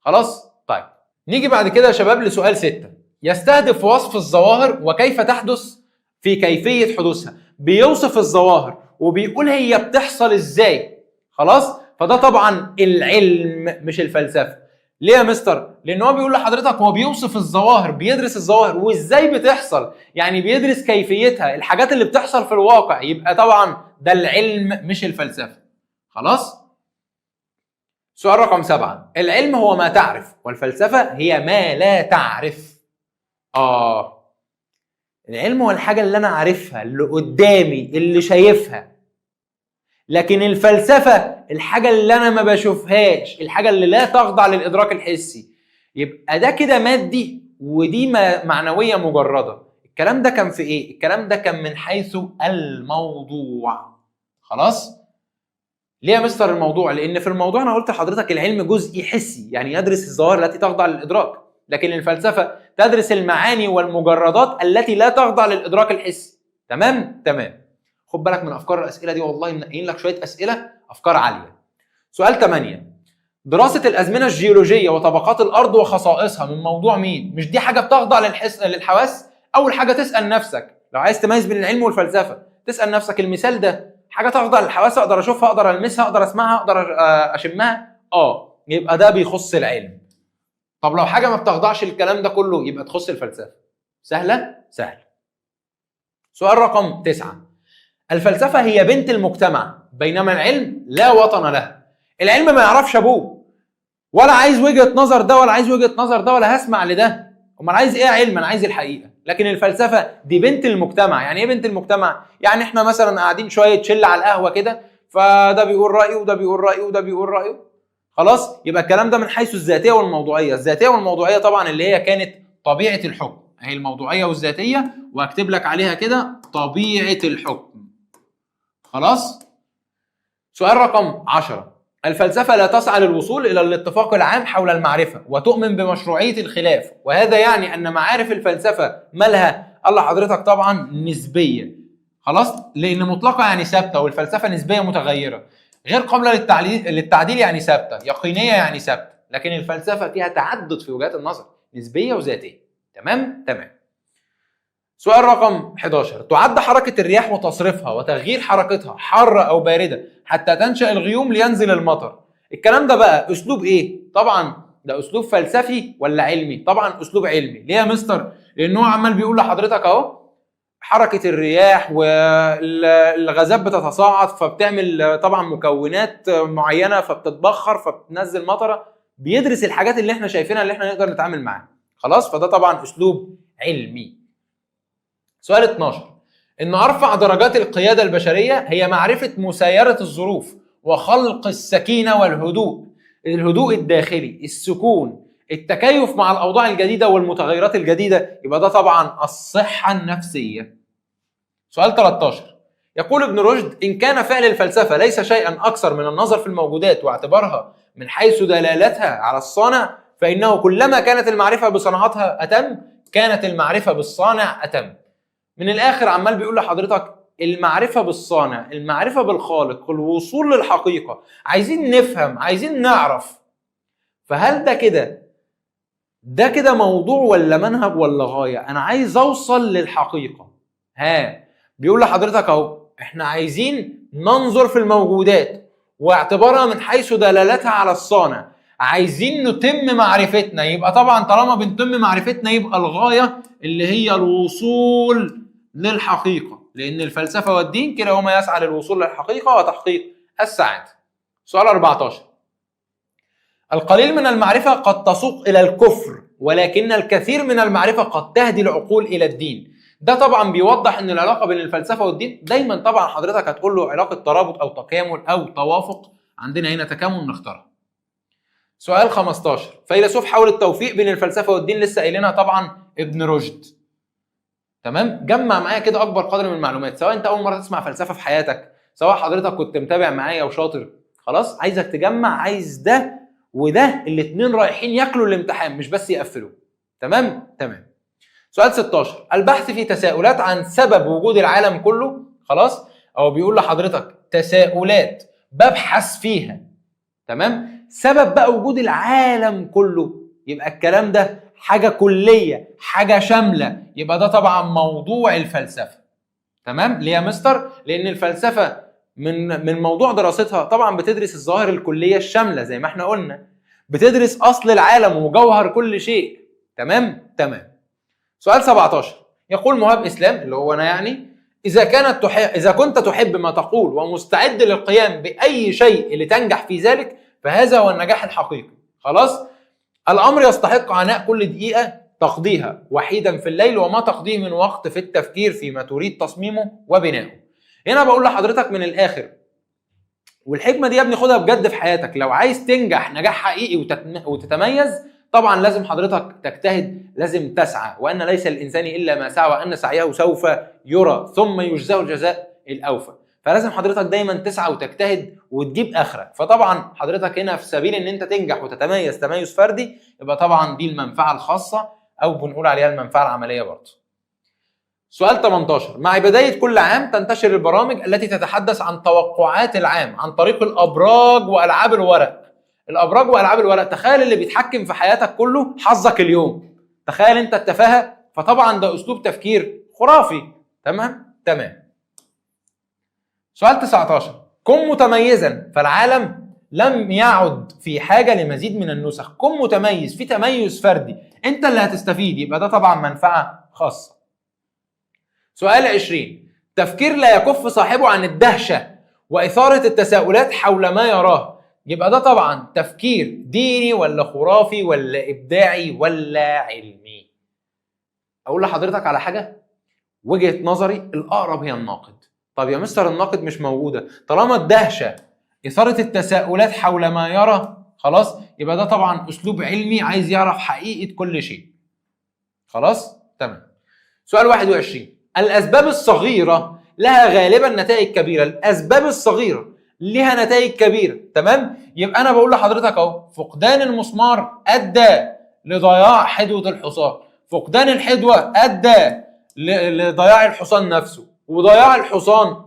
خلاص؟ طيب نيجي بعد كده يا شباب لسؤال 6: يستهدف وصف الظواهر وكيف تحدث في كيفيه حدوثها. بيوصف الظواهر وبيقول هي بتحصل ازاي. خلاص؟ فده طبعا العلم مش الفلسفه. ليه يا مستر؟ لان هو بيقول لحضرتك هو بيوصف الظواهر، بيدرس الظواهر وازاي بتحصل، يعني بيدرس كيفيتها، الحاجات اللي بتحصل في الواقع. يبقى طبعا ده العلم مش الفلسفه. خلاص؟ سؤال رقم 7: العلم هو ما تعرف والفلسفه هي ما لا تعرف. العلم هو الحاجه اللي انا عارفها، اللي قدامي، اللي شايفها. لكن الفلسفه الحاجه اللي انا ما بشوفهاش، الحاجه اللي لا تخضع للادراك الحسي. يبقى ده كده مادي ودي معنويه مجرده. الكلام ده كان في ايه؟ الكلام ده كان من حيث الموضوع. خلاص؟ ليه يا مستر الموضوع؟ لان في الموضوع انا قلت لحضرتك العلم جزئي حسي، يعني يدرس الظواهر التي تخضع للادراك، لكن الفلسفه تدرس المعاني والمجردات التي لا تخضع للادراك الحسي. تمام؟ تمام. خد بالك من افكار الاسئله دي، والله منقيين لك شويه اسئله افكار عاليه. سؤال 8: دراسه الازمنه الجيولوجيه وطبقات الارض وخصائصها من موضوع مين؟ مش دي حاجه بتخضع للحواس؟ اول حاجه تسال نفسك لو عايز تميز بين العلم والفلسفه، تسال نفسك المثال ده حاجه تخضع للحواس، اقدر اشوفها، اقدر المسها، اقدر اسمعها، اقدر اشمها؟ يبقى ده بيخص العلم. طب لو حاجه ما بتخضعش للكلام ده كله يبقى تخص الفلسفه. سهله؟ سهله. سؤال رقم 9: الفلسفة هي بنت المجتمع، بينما العلم لا وطن له. العلم ما يعرفش ابوه، ولا عايز وجهة نظر ده ولا عايز وجهة نظر ده ولا هسمع لده. امال عايز ايه علم؟ انا عايز الحقيقة. لكن الفلسفة دي بنت المجتمع. يعني ايه بنت المجتمع؟ يعني احنا مثلا قاعدين شوية شلة على القهوة كده، فده بيقول رأيه وده بيقول رأيه وده بيقول رأيه، خلاص يبقى الكلام ده من حيث الذاتية والموضوعية. الذاتية والموضوعية طبعا اللي هي كانت طبيعة الحكم، اهي الموضوعية والذاتية، واكتب لك عليها كده طبيعة الحكم. خلاص. سؤال رقم 10. الفلسفة لا تسعى للوصول إلى الاتفاق العام حول المعرفة وتؤمن بمشروعية الخلاف، وهذا يعني أن معارف الفلسفة مالها؟ الله حضرتك طبعا نسبية. خلاص، لأن مطلقة يعني ثابتة، والفلسفة نسبية متغيرة. غير قابلة للتعديل يعني ثابتة، يقينية يعني ثابتة. لكن الفلسفة فيها تعدد في وجهات النظر، نسبية وذاتية. تمام؟ تمام. سؤال رقم 11. تعد حركة الرياح وتصريفها وتغيير حركتها حارة أو باردة حتى تنشأ الغيوم لينزل المطر. الكلام ده بقى أسلوب إيه؟ طبعا ده أسلوب فلسفي ولا علمي؟ طبعا أسلوب علمي. ليه يا مستر؟ لأن هو عمال بيقول لحضرتك أهو حركة الرياح والغازات بتتصاعد فبتعمل طبعا مكونات معينة فبتتبخر فبتنزل مطرة. بيدرس الحاجات اللي احنا شايفينها اللي احنا نقدر نتعامل معاها. خلاص، فده طبعا أسلوب علمي. سؤال 12. إن أرفع درجات القيادة البشرية هي معرفة مسايرة الظروف وخلق السكينة والهدوء، الهدوء الداخلي، السكون، التكيف مع الأوضاع الجديدة والمتغيرات الجديدة. يبقى ده طبعا الصحة النفسية. سؤال 13. يقول ابن رشد: إن كان فعل الفلسفة ليس شيئا أكثر من النظر في الموجودات واعتبارها من حيث دلالتها على الصانع، فإنه كلما كانت المعرفة بصنعتها أتم كانت المعرفة بالصانع أتم. من الاخر عمال بيقول لحضرتك المعرفة بالصانع، المعرفة بالخالق، الوصول للحقيقة. عايزين نفهم، عايزين نعرف. فهل ده كده موضوع ولا منهج ولا غاية؟ انا عايز اوصل للحقيقة. بيقول لحضرتك اهو احنا عايزين ننظر في الموجودات واعتبارها من حيث دلالتها على الصانع. عايزين نتم معرفتنا. يبقى طبعا طالما بنتم معرفتنا يبقى الغاية اللي هي الوصول للحقيقة، لأن الفلسفة والدين كلاهما يسعى للوصول للحقيقة وتحقيق السعادة. سؤال 14. القليل من المعرفة قد تسوق إلى الكفر، ولكن الكثير من المعرفة قد تهدي العقول إلى الدين. ده طبعا بيوضح ان العلاقة بين الفلسفة والدين دايما طبعا حضرتك هتقول له علاقة ترابط أو تكامل أو توافق. عندنا هنا تكامل نختارها. سؤال 15. فيلسوف حول التوفيق بين الفلسفة والدين، لسه قايلينها طبعا ابن رشد. تمام؟ جمع معايا كده اكبر قدر من المعلومات، سواء انت اول مره تسمع فلسفه في حياتك، سواء حضرتك كنت متابع معايا وشاطر. خلاص، عايزك تجمع، عايز ده وده الاثنين رايحين ياكلوا الامتحان مش بس يقفلوه. تمام؟ تمام. سؤال 16. البحث في تساؤلات عن سبب وجود العالم كله. خلاص، او بيقول لحضرتك تساؤلات ببحث فيها. تمام؟ سبب بقى وجود العالم كله، يبقى الكلام ده حاجة كلية، حاجة شاملة. يبقى ده طبعا موضوع الفلسفة. تمام؟ ليه يا مستر؟ لأن الفلسفة من موضوع دراستها طبعا بتدرس الظواهر الكلية الشاملة زي ما احنا قلنا، بتدرس أصل العالم وجوهر كل شيء. تمام؟ تمام. سؤال 17. يقول مهاب إسلام اللي هو أنا يعني: إذا كنت تحب ما تقول ومستعد للقيام بأي شيء لتنجح في ذلك فهذا هو النجاح الحقيقي. خلاص؟ الأمر يستحق عناء كل دقيقة تقضيها وحيدا في الليل وما تقضيه من وقت في التفكير فيما تريد تصميمه وبنائه. هنا بقول لحضرتك من الآخر، والحكمة دي يا ابني خدها بجد في حياتك. لو عايز تنجح نجاح حقيقي وتتميز، طبعا لازم حضرتك تجتهد، لازم تسعى، وأن ليس للإنسان إلا ما سعى وأن سعيه سوف يرى ثم يجزاه الجزاء الأوفى. فلازم حضرتك دايما تسعى وتجتهد وتجيب اخرك. فطبعا حضرتك هنا في سبيل ان انت تنجح وتتميز تميز فردي، يبقى طبعا دي المنفعه الخاصه او بنقول عليها المنفعه العمليه برضه. سؤال 18. مع بدايه كل عام تنتشر البرامج التي تتحدث عن توقعات العام عن طريق الابراج والعاب الورق. الابراج والعاب الورق، تخيل اللي بيتحكم في حياتك كله حظك اليوم. تخيل انت التفاهه. فطبعا ده اسلوب تفكير خرافي. تمام؟ تمام. سؤال 19. كن متميزا فالعالم لم يعد في حاجة لمزيد من النسخ. كن متميز، في تميز فردي، انت اللي هتستفيد، يبقى ده طبعا منفعة خاصة. سؤال 20. تفكير لا يكف صاحبه عن الدهشة وإثارة التساؤلات حول ما يراه. يبقى ده طبعا تفكير ديني ولا خرافي ولا إبداعي ولا علمي؟ أقول لحضرتك على حاجة، وجهة نظري الأقرب هي الناقد. طب يا مستر الناقد مش موجودة، طالما الدهشة إثارة التساؤلات حول ما يرى، خلاص يبقى ده طبعا أسلوب علمي عايز يعرف حقيقة كل شيء. خلاص تمام. سؤال 21، الأسباب الصغيرة لها غالبا نتائج كبيرة. الأسباب الصغيرة لها نتائج كبيرة، تمام؟ يبقى أنا بقول لحضرتك أهو، فقدان المسمار أدى لضياع حدوة الحصان، فقدان الحدوة أدى لضياع الحصان نفسه، وضياع الحصان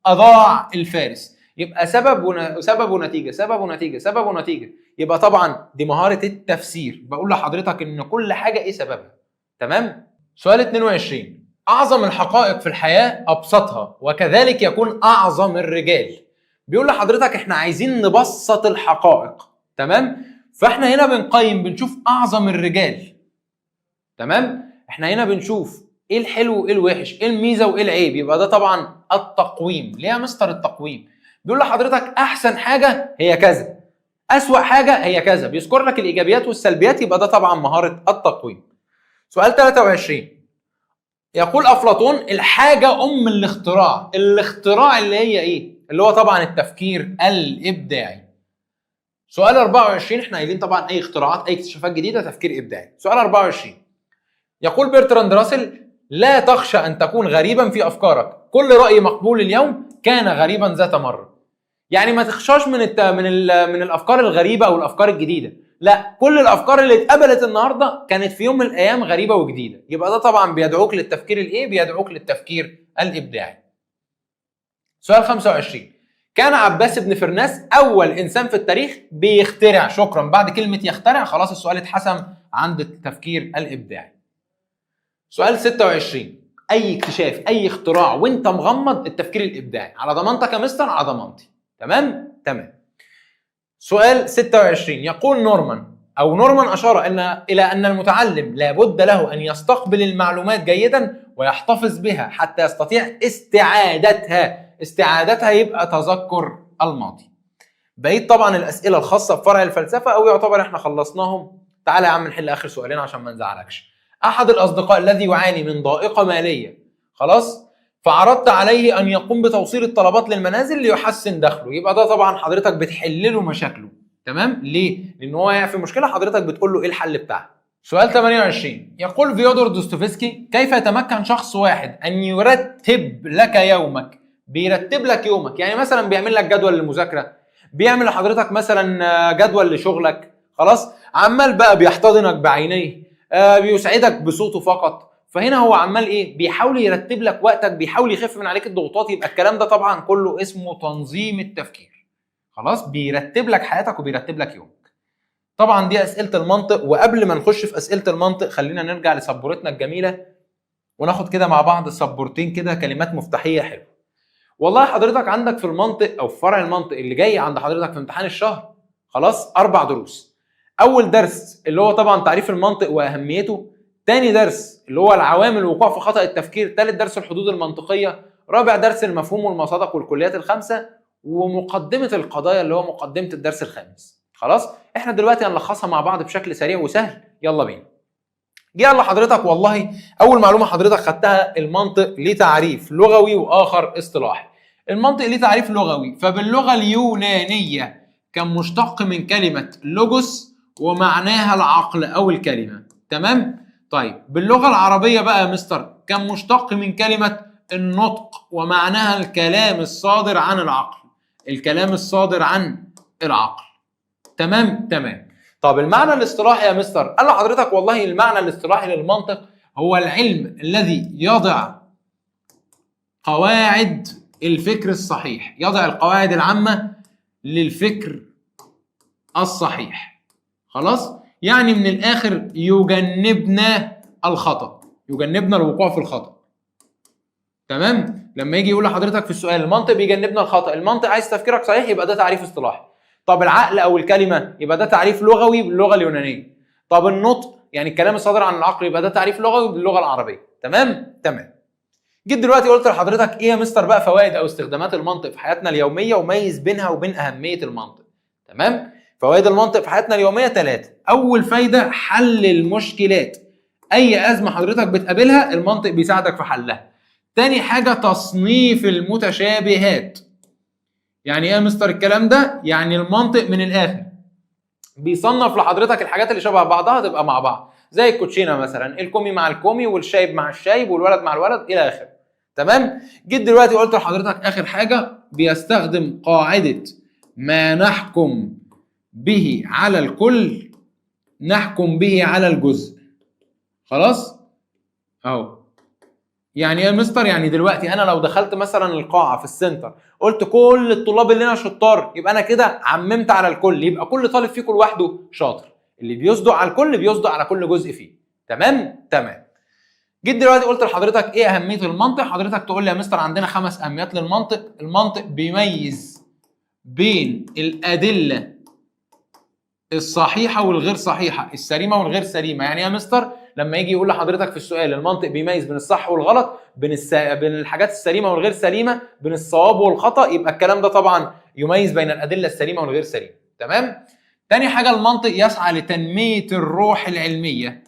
أضاع الفارس. يبقى سبب ونتيجة، سبب ونتيجة، سبب ونتيجة. يبقى طبعا دي مهارة التفسير، بقول لحضرتك إن كل حاجة إيه سببها، تمام؟ سؤال 22، أعظم الحقائق في الحياة أبسطها وكذلك يكون أعظم الرجال. بيقول لحضرتك إحنا عايزين نبسط الحقائق، تمام؟ فإحنا هنا بنقيم، بنشوف أعظم الرجال، تمام؟ إحنا هنا بنشوف إيه الحلو وإيه الوحش، إيه الميزة وإيه العيب. يبقى ده طبعا التقويم. ليه يا مستر التقويم؟ بيقول لحضرتك أحسن حاجة هي كذا، أسوأ حاجة هي كذا، بيذكر لك الإيجابيات والسلبيات. يبقى ده طبعا مهارة التقويم. سؤال 23، يقول أفلاطون الحاجة أم الاختراع. الاختراع اللي هي إيه؟ اللي هو طبعا التفكير الإبداعي. سؤال 24، احنا قايلين طبعا أي اختراعات أي اكتشافات جديدة تفكير إبداعي. سؤال 24، يقول برتراند راسل لا تخشى أن تكون غريبا في أفكارك، كل رأي مقبول اليوم كان غريبا ذات مرة. يعني ما تخشاش من الأفكار الغريبة أو الأفكار الجديدة، لا، كل الافكار اللي اتقبلت النهارده كانت في يوم من الايام غريبه وجديده. يبقى ده طبعا بيدعوك للتفكير الايه؟ بيدعوك للتفكير الابداعي. سؤال 25، كان عباس بن فرناس اول انسان في التاريخ بيخترع. شكرا، بعد كلمه يخترع خلاص السؤال اتحسم عند التفكير الابداعي. سؤال 26، اي اكتشاف اي اختراع وانت مغمض التفكير الابداعي. على ضمانتك يا مستر؟ على ضمانتي. تمام تمام. سؤال 26، يقول نورمان أشار إلى أن المتعلم لابد له أن يستقبل المعلومات جيدا ويحتفظ بها حتى يستطيع استعادتها. استعادتها يبقى تذكر الماضي. بقيت طبعا الأسئلة الخاصة بفرع الفلسفة أو يعتبر احنا خلصناهم. تعالى يا عم نحل آخر سؤالين عشان ما نزعلكش. أحد الأصدقاء الذي يعاني من ضائقة مالية، خلاص، فعرضت عليه ان يقوم بتوصيل الطلبات للمنازل ليحسن دخله. يبقى ده طبعا حضرتك بتحل له مشاكله، تمام؟ ليه؟ لان هو واقع في مشكله، حضرتك بتقول له ايه الحل بتاعها. سؤال 28، يقول فيودور دوستويفسكي كيف يتمكن شخص واحد ان يرتب لك يومك؟ بيرتب لك يومك يعني مثلا بيعمل لك جدول للمذاكره، بيعمل لحضرتك مثلا جدول لشغلك، خلاص، عمال بقى بيحتضنك بعينيه، بيسعدك بصوته فقط. فهنا هو عمال ايه؟ بيحاول يرتب لك وقتك، بيحاول يخف من عليك الضغوطات. يبقى الكلام ده طبعا كله اسمه تنظيم التفكير. خلاص، بيرتب لك حياتك وبيرتب لك يومك. طبعا دي اسئله المنطق. وقبل ما نخش في اسئله المنطق خلينا نرجع لسبورتنا الجميله وناخد كده مع بعض سبورتين كده كلمات مفتاحيه حلوه. والله حضرتك عندك في المنطق او في فرع المنطق اللي جاي عند حضرتك في امتحان الشهر، خلاص، 4 دروس. اول درس اللي هو طبعا تعريف المنطق واهميته، تاني درس اللي هو العوامل الوقوع في خطأ التفكير، تالت درس الحدود المنطقية، رابع درس المفهوم والمصادق والكليات الخمسة، ومقدمة القضايا اللي هو مقدمة الدرس الخامس. خلاص، احنا دلوقتي هنلخصها مع بعض بشكل سريع وسهل. يلا بينا. يلا حضرتك، والله اول معلومة حضرتك خدتها، المنطق ليه تعريف لغوي واخر اصطلاحي. المنطق ليه تعريف لغوي، فباللغة اليونانية كان مشتق من كلمة لوجوس ومعناها العقل او الكلمة، تمام؟ طيب باللغة العربية بقى يا مستر كان مشتق من كلمة النطق ومعناها الكلام الصادر عن العقل. الكلام الصادر عن العقل، تمام تمام. طب المعنى الاصطلاحي يا مستر؟ قال لحضرتك والله المعنى الاصطلاحي للمنطق هو العلم الذي يضع قواعد الفكر الصحيح، يضع القواعد العامة للفكر الصحيح. خلاص، يعني من الاخر يجنبنا الخطأ، يجنبنا الوقوع في الخطأ، تمام؟ لما يجي يقول لحضرتك في السؤال المنطق بيجنبنا الخطأ، المنطق عايز تفكيرك صحيح، يبقى ده تعريف اصطلاحي. طب العقل او الكلمة يبقى ده تعريف لغوي باللغة اليونانية. طب النطق يعني الكلام الصادر عن العقل يبقى ده تعريف لغوي باللغة العربية، تمام تمام. جيت دلوقتي قلت لحضرتك ايه يا مستر بقى فوائد او استخدامات المنطق في حياتنا اليوميه وميز بينها وبين اهميه المنطق. تمام؟ فوائد المنطق في حياتنا اليوميه 3. اول فايده حل المشكلات. اي ازمه حضرتك بتقابلها المنطق بيساعدك في حلها. تاني حاجه تصنيف المتشابهات. يعني ايه يا مستر الكلام ده؟ يعني المنطق من الاخر بيصنف لحضرتك الحاجات اللي شبه بعضها تبقى مع بعض، زي الكوتشينه مثلا، الكومي مع الكومي والشايب مع الشايب والولد مع الولد الى اخره. تمام؟ جيت دلوقتي قلت لحضرتك اخر حاجه بيستخدم قاعده ما نحكم به على الكل نحكم به على الجزء. خلاص؟ اهو. يعني ايه يا مستر؟ يعني دلوقتي انا لو دخلت مثلا القاعه في السنتر قلت كل الطلاب اللي هنا شطار، يبقى انا كده عممت على الكل، يبقى كل طالب فيكم لوحده شاطر. اللي بيصدق على الكل بيصدق على كل جزء فيه. تمام؟ تمام. جيت دلوقتي قلت لحضرتك ايه اهميه المنطق، حضرتك تقول لي يا مستر عندنا 5 اهميات للمنطق. المنطق بيميز بين الادله الصحيحه والغير صحيحه، السليمه والغير سليمه. يعني يا مستر لما يجي يقول لحضرتك في السؤال المنطق بيميز بين الصح والغلط، بين الحاجات السليمه والغير سليمه، بين الصواب والخطا، يبقى الكلام ده طبعا يميز بين الادله السليمه والغير سليمه. تمام؟ تاني حاجه المنطق يسعى لتنميه الروح العلميه.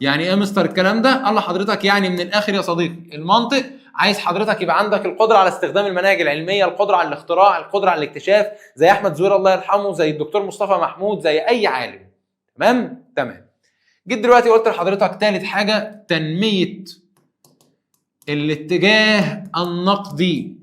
يعني ايه يا مستر الكلام ده؟ قال لحضرتك يعني من الاخر يا صديقي المنطق عايز حضرتك يبقى عندك القدره على استخدام المناهج العلميه، القدره على الاختراع، القدره على الاكتشاف، زي احمد زويل الله يرحمه، زي الدكتور مصطفى محمود، زي اي عالم. تمام؟ تمام. جيت دلوقتي قلت لحضرتك ثالث حاجه تنميه الاتجاه النقدي.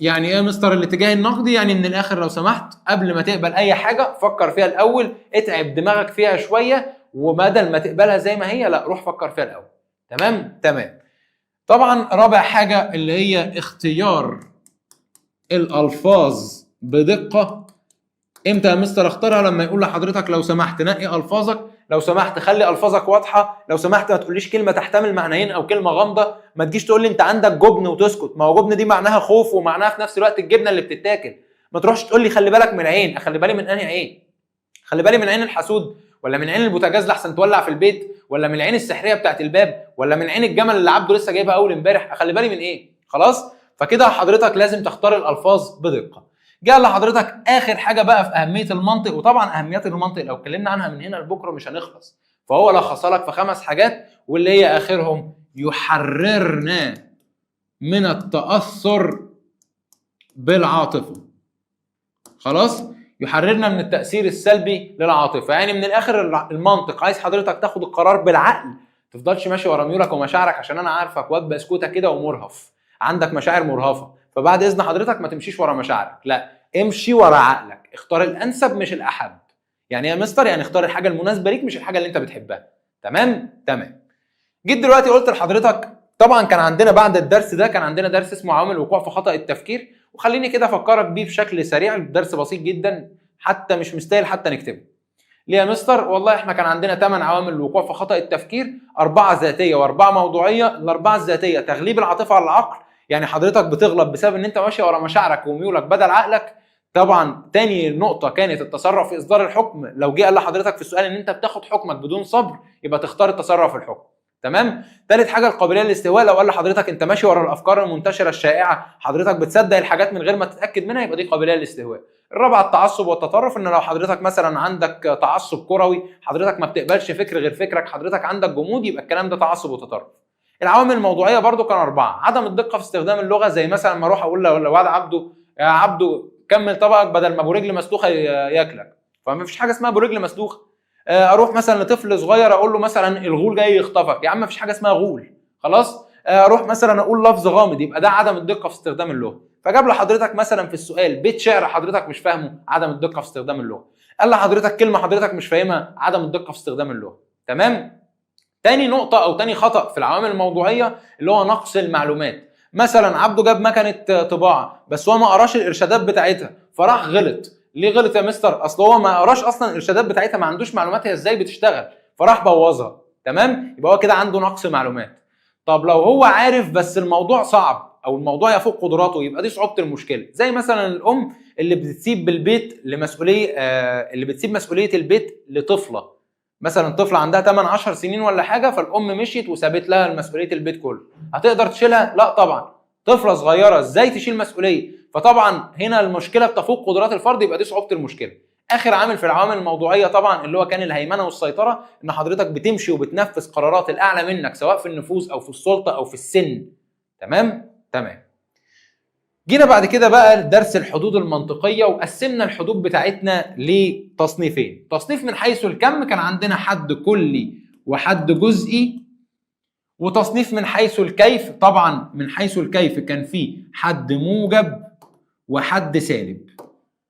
يعني ايه يا مستر الاتجاه النقدي؟ يعني من الاخر لو سمحت قبل ما تقبل اي حاجه فكر فيها الاول، اتعب دماغك فيها شويه، وبدل ما تقبلها زي ما هي لا روح فكر فيها الاول. تمام؟ تمام. طبعا رابع حاجه اللي هي اختيار الالفاظ بدقه. امتى يا مستر اختارها؟ لما يقول لحضرتك لو سمحت نقي الفاظك، لو سمحت خلي الفاظك واضحه، لو سمحت ما تقوليش كلمه تحتمل معنيين او كلمه غامضه، ما تجيش تقول لي انت عندك جبن وتسكت، ما هو جبن دي معناها خوف ومعناها في نفس الوقت الجبنه اللي بتتاكل. ما تروحش تقول لي خلي بالك من العين، اخلي بالي من انهي عين؟ خلي بالي من عين الحسود، ولا من عين البوتاجاز لحسن تولع في البيت، ولا من العين السحريه بتاعت الباب، ولا من عين الجمل اللي عبده لسه جايبها اول امبارح؟ اخلي بالي من ايه؟ خلاص؟ فكده حضرتك لازم تختار الالفاظ بدقه. جاء لحضرتك اخر حاجه بقى في اهميه المنطق، وطبعا اهميات المنطق لو اتكلمنا عنها من هنا لبكره مش هنخلص، فهو لخصها لك في 5 حاجات، واللي هي اخرهم يحررنا من التاثر بالعاطفه. خلاص؟ يحررنا من التاثير السلبي للعاطفه. يعني من الاخر المنطق عايز حضرتك تاخد القرار بالعقل، ما تفضلش ماشي ورا ميولك ومشاعرك، عشان انا عارفك واد بسكوته كده ومرهف، عندك مشاعر مرهفه، فبعد اذن حضرتك ما تمشيش ورا مشاعرك، لا امشي ورا عقلك، اختار الانسب مش الاحب. يعني يا مستر يعني اختار الحاجه المناسبه ليك مش الحاجه اللي انت بتحبها. تمام؟ تمام. جيت دلوقتي قلت لحضرتك طبعا كان عندنا بعد الدرس ده كان عندنا درس اسمه عوامل الوقوع في خطأ التفكير، وخليني كده افكرك بيه بشكل سريع، الدرس بسيط جدا حتى مش مستاهل حتى نكتبه. ليه يا مستر؟ والله احنا كان عندنا 8 عوامل الوقوع في خطأ التفكير، 4 ذاتيه و4 موضوعيه. الاربعه الذاتيه تغليب العاطفه على العقل، يعني حضرتك بتغلط بسبب ان انت ماشي ورا مشاعرك وميولك بدل عقلك. طبعا تاني نقطه كانت التسرع في اصدار الحكم، لو جه قال لحضرتك في السؤال ان انت بتاخد حكمك بدون صبر يبقى تختار التسرع في الحكم. تمام؟ ثالث حاجه القابليه للاستهواء، لو قال لحضرتك انت ماشي ورا الافكار المنتشره الشائعه، حضرتك بتصدق الحاجات من غير ما تتاكد منها، يبقى دي قابليه للاستهواء. الرابعه التعصب والتطرف، ان لو حضرتك مثلا عندك تعصب كروي، حضرتك ما بتقبلش فكر غير فكرك، حضرتك عندك جمود، يبقى الكلام ده تعصب وتطرف. العوامل الموضوعيه برضو كان 4، عدم الدقه في استخدام اللغه، زي مثلا ما اروح اقول لواد عبده يا عبده كمل طبقك بدل ما ابو رجل مسلوخه ياكلك، فما فيش حاجه اسمها ابو رجل مسلوخه. اروح مثلا لطفل صغير اقول له مثلا الغول جاي يخطفك، يا عم مفيش حاجه اسمها غول. خلاص؟ اروح مثلا اقول لفظ غامض، يبقى ده عدم الدقه في استخدام اللغه. فجاب لحضرتك مثلا في السؤال بيت شعر حضرتك مش فاهمه، عدم الدقه في استخدام اللغه. قال لحضرتك كلمه حضرتك مش فاهمها، عدم الدقه في استخدام اللغه. تمام؟ تاني نقطه او تاني خطا في العوامل الموضوعيه اللي هو نقص المعلومات. مثلا عبده جاب مكنه طباعه بس هو ما قراش الارشادات بتاعتها فراح غلط. ليه غلط يا مستر؟ اصل هو ما قراش اصلا الارشادات بتاعتها، ما عندوش معلومات هي ازاي بتشتغل، فراح بوظها. تمام؟ يبقى هو كده عنده نقص معلومات. طب لو هو عارف بس الموضوع صعب او الموضوع يفوق قدراته، يبقى دي صعوبه المشكله. زي مثلا الام اللي بتسيب بالبيت لمسؤوليه اللي بتسيب مسؤوليه البيت لطفله مثلا طفله عندها 8 10 سنين ولا حاجه، فالام مشيت وسابت لها مسؤوليه البيت كله، هتقدر تشيلها؟ لا طبعا. طفله صغيره ازاي تشيل مسؤوليه؟ فطبعا هنا المشكله بتفوق قدرات الفرد، يبقى دي صعوبه المشكله. اخر عامل في العوامل الموضوعيه طبعا اللي هو كان الهيمنه والسيطره، ان حضرتك بتمشي وبتنفذ قرارات الاعلى منك سواء في النفوذ او في السلطه او في السن. تمام؟ تمام. جينا بعد كده بقى درس الحدود المنطقيه، وقسمنا الحدود بتاعتنا لتصنيفين. تصنيف من حيث الكم، كان عندنا حد كلي وحد جزئي. وتصنيف من حيث الكيف، طبعا من حيث الكيف كان فيه حد موجب وحد سالب.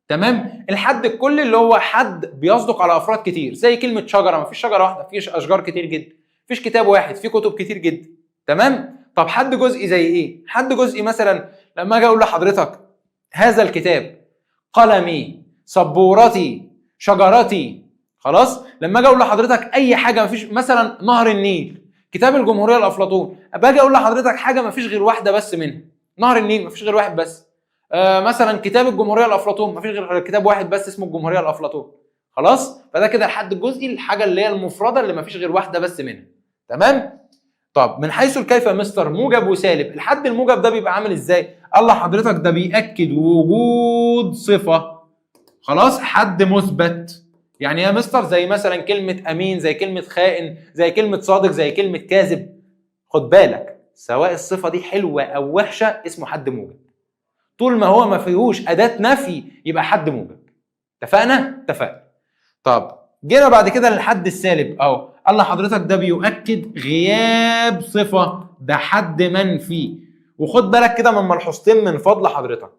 تمام؟ الحد الكلي اللي هو حد بيصدق على افراد كتير، زي كلمه شجره، ما فيش شجره واحده، فيش اشجار كتير جدا. فيش كتاب واحد، في كتب كتير جدا. تمام؟ طب حد جزئي زي ايه؟ حد جزئي مثلا لما اجي اقول لحضرتك هذا الكتاب قلمي، سبورتي، شجرتي. خلاص؟ لما اجي اقول لحضرتك اي حاجه، ما فيش مثلا نهر النيل، كتاب الجمهوريه لافلاطون، باجي اقول لحضرتك حاجه ما فيش غير واحده بس منها، نهر النيل ما فيش غير واحد بس. مثلا كتاب الجمهوريه لافلاطون، ما فيش غير كتاب واحد بس اسمه الجمهوريه لافلاطون. خلاص؟ فده كده الحد الجزئي، الحاجه اللي هي المفرده اللي ما فيش غير واحده بس منها. تمام؟ طب من حيث الكيف يا مستر، موجب وسالب. الحد الموجب ده بيبقى عامل ازاي؟ الله حضرتك ده بيأكد وجود صفه. خلاص؟ حد مثبت. يعني يا مستر زي مثلا كلمه امين، زي كلمه خائن، زي كلمه صادق، زي كلمه كاذب. خد بالك، سواء الصفه دي حلوه او وحشه اسمه حد موجب. طول ما هو ما فيهوش اداه نفي يبقى حد موجب. اتفقنا؟ اتفقنا. طب جينا بعد كده للحد السالب اهو، الله حضرتك ده بيؤكد غياب صفه، ده حد منفي. وخد بالك كده من ملحوظتين من فضل حضرتك.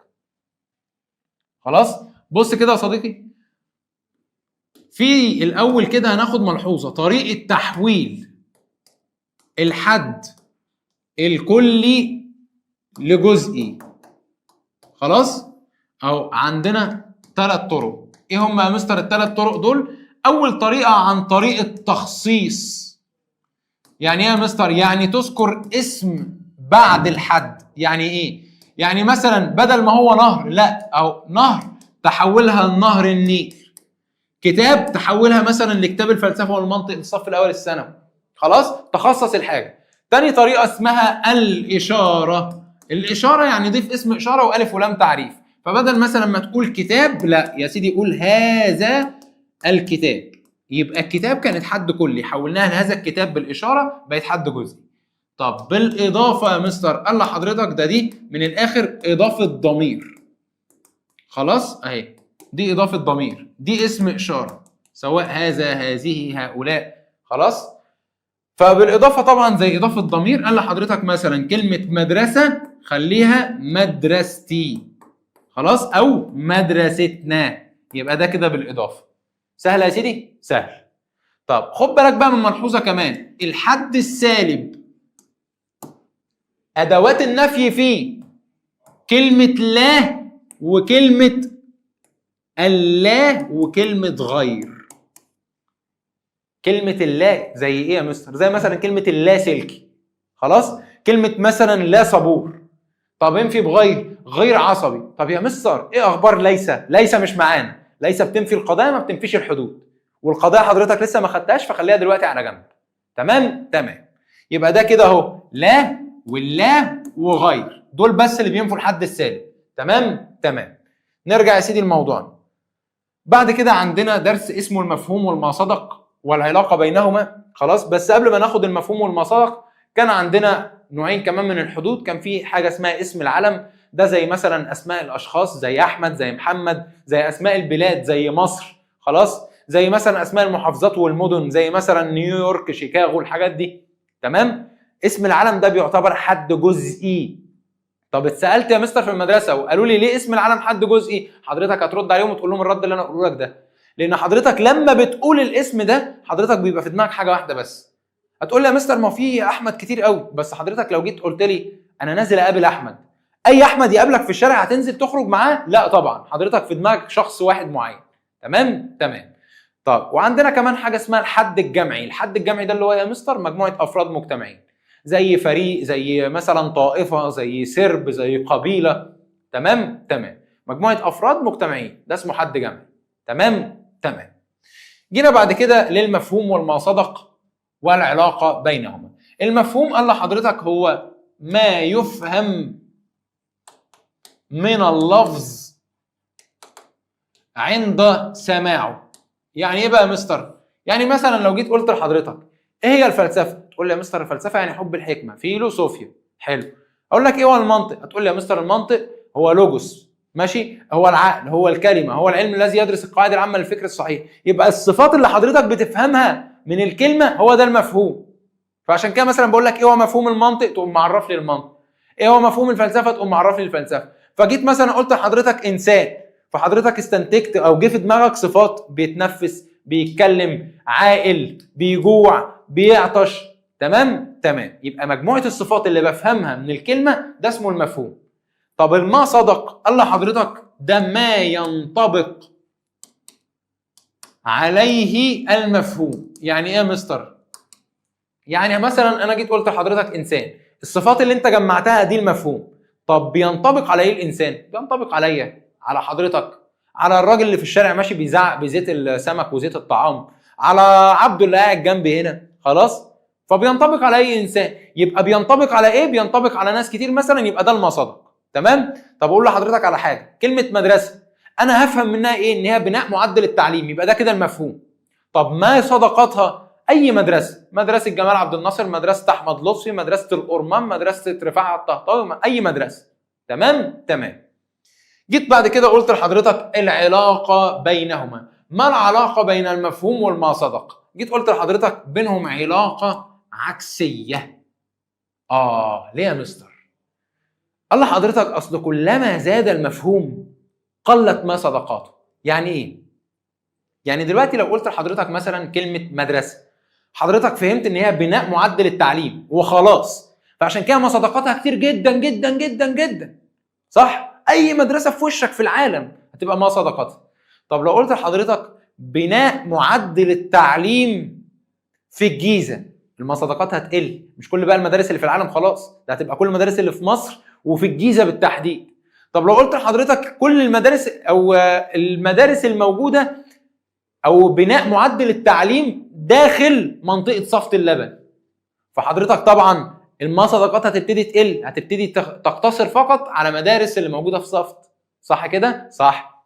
خلاص؟ بص كده يا صديقي، في الاول كده هناخد ملحوظه، طريقه تحويل الحد الكلي لجزئي. خلاص؟ او عندنا 3 طرق. ايه هم يا مستر ال3 طرق دول؟ اول طريقه عن طريق التخصيص. يعني ايه يا مستر؟ يعني تذكر اسم بعد الحد. يعني ايه؟ يعني مثلا بدل ما هو نهر، لا، او نهر تحولها لنهر النيل. كتاب تحولها مثلا لكتاب الفلسفه والمنطق للصف الاول الثانوي. خلاص؟ تخصص الحاجه. تاني طريقه اسمها الاشاره. الاشاره يعني ضيف اسم اشاره والف ولام تعريف. فبدل مثلا ما تقول كتاب، لا يا سيدي قول هذا الكتاب. يبقى الكتاب كانت حد كلي، حولناها لهذا الكتاب بالاشاره بقت حد جزئي. طب بالاضافه يا مستر، قال لحضرتك ده دي من الاخر اضافه ضمير. خلاص؟ اهي دي اضافه ضمير، دي اسم اشاره، سواء هذا، هذه، هؤلاء. خلاص؟ فبالاضافه طبعا زي اضافه ضمير، قال لحضرتك مثلا كلمه مدرسه خليها مدرستي. خلاص؟ او مدرستنا. يبقى ده كده بالاضافه. سهل يا سيدي؟ سهل. طب خد بالك بقى من ملحوظه كمان، الحد السالب ادوات النفي فيه كلمه لا وكلمه اللا وكلمه غير. كلمه اللا زي ايه يا مستر؟ زي مثلا كلمه اللا سلكي. خلاص؟ كلمه مثلا لا صبور. طب انفي بغير، غير عصبي. طب يا مستر ايه اخبار ليس؟ ليس مش معانا. ليس بتنفي القضايا ما بتنفيش الحدود، والقضايا حضرتك لسه ما خدتهاش فخليها دلوقتي على جنب. تمام؟ تمام. يبقى ده كده اهو، لا واللا وغير، دول بس اللي بينفوا الحد السالب. تمام؟ تمام. نرجع يا سيدي لموضوعنا. بعد كده عندنا درس اسمه المفهوم والما صدق والعلاقه بينهما. خلاص؟ بس قبل ما ناخد المفهوم والما صدق، كان عندنا نوعين كمان من الحدود. كان في حاجه اسمها اسم العلم، ده زي مثلا اسماء الاشخاص زي احمد، زي محمد، زي اسماء البلاد زي مصر. خلاص؟ زي مثلا اسماء المحافظات والمدن زي مثلا نيويورك، شيكاغو، الحاجات دي. تمام؟ اسم العلم ده بيعتبر حد جزئي. طب اتسالت يا مستر في المدرسه وقالوا لي ليه اسم العلم حد جزئي؟ حضرتك هترد عليهم وتقول لهم الرد اللي انا اقوله لك ده، لان حضرتك لما بتقول الاسم ده حضرتك بيبقى في دماغك حاجه واحده بس. هتقول لي يا مستر ما في احمد كتير قوي، بس حضرتك لو جيت قلت لي انا نازل اقابل احمد، اي احمد يقابلك في الشارع هتنزل تخرج معاه؟ لا طبعا، حضرتك في دماغك شخص واحد معين. تمام؟ تمام. طب وعندنا كمان حاجه اسمها الحد الجمعي. الحد الجمعي ده اللي هو يا مستر مجموعه افراد مجتمعين، زي فريق، زي مثلا طائفه، زي سرب، زي قبيله. تمام؟ تمام. مجموعه افراد مجتمعين ده اسمه حد جمعي. تمام؟ تمام. جينا بعد كده للمفهوم والما صدق والعلاقه بينهما. المفهوم قال لحضرتك هو ما يفهم من اللفظ عند سماعه. يعني ايه بقى يا مستر؟ يعني مثلا لو جيت قلت لحضرتك ايه هي الفلسفه؟ تقول لي يا مستر الفلسفه يعني حب الحكمه، فيلوسوفيا. حلو. اقول لك ايه هو المنطق؟ هتقول لي يا مستر المنطق هو لوجوس، ماشي، هو العقل، هو الكلمه، هو العلم الذي يدرس القواعد العامه للفكر الصحيح. يبقى الصفات اللي حضرتك بتفهمها من الكلمه هو ده المفهوم. فعشان كده مثلا بقول لك ايه هو مفهوم المنطق، تقوم معرف لي المنطق. ايه هو مفهوم الفلسفه، تقوم معرف لي الفلسفه. فجيت مثلا قلت لحضرتك انسان، فحضرتك استنتجت او جه في دماغك صفات: بيتنفس، بيتكلم، عاقل، بيجوع، بيعطش. تمام؟ تمام. يبقى مجموعه الصفات اللي بفهمها من الكلمه ده اسمه المفهوم. طب الما صدق قال لحضرتك ده ما ينطبق عليه المفهوم. يعني ايه يا مستر؟ يعني مثلا انا جيت قلت لحضرتك انسان، الصفات اللي انت جمعتها دي المفهوم. طب بينطبق على ايه الانسان؟ بينطبق عليا، على حضرتك، على الراجل اللي في الشارع ماشي بيزعق بزيت السمك وزيت الطعام، على عبده اللي قاعد جنبي هنا. خلاص؟ فبينطبق على اي انسان. يبقى بينطبق على ايه؟ بينطبق على ناس كتير مثلا، يبقى ده المصدق. تمام؟ طب اقول لحضرتك على حاجه، كلمه مدرسه انا هفهم منها ايه؟ ان هي بناء معدل التعليم، يبقى ده كده المفهوم. طب ما صدقاتها؟ اي مدرسه، مدرسه جمال عبد الناصر، مدرسه احمد لطفي، مدرسه الأورمان، مدرسه رفاعه الطهطاوي، اي مدرسه. تمام؟ تمام. جيت بعد كده قلت لحضرتك العلاقه بينهما. ما العلاقه بين المفهوم والما صدق؟ جيت قلت لحضرتك بينهم علاقه عكسيه. ليه يا مستر؟ قال لحضرتك اصل كلما زاد المفهوم قلت ما صدقاته. يعني ايه؟ يعني دلوقتي لو قلت لحضرتك مثلا كلمه مدرسه، حضرتك فهمت ان هي بناء معدل التعليم وخلاص، فعشان كده ما صدقاتها كتير جدا جدا جدا جدا. صح؟ اي مدرسه في وشك في العالم هتبقى ما صدقاتها. طب لو قلت لحضرتك بناء معدل التعليم في الجيزه، المصادقات هتقل. مش كل بقى المدارس اللي في العالم خلاص، ده هتبقى كل المدارس اللي في مصر وفي الجيزه بالتحديد. طب لو قلت لحضرتك كل المدارس او المدارس الموجوده او بناء معدل التعليم داخل منطقه صفت اللبن، فحضرتك طبعا المصادقات هتبتدي تقل، هتبتدي تقتصر فقط على مدارس اللي موجوده في صفت. صح كده؟ صح.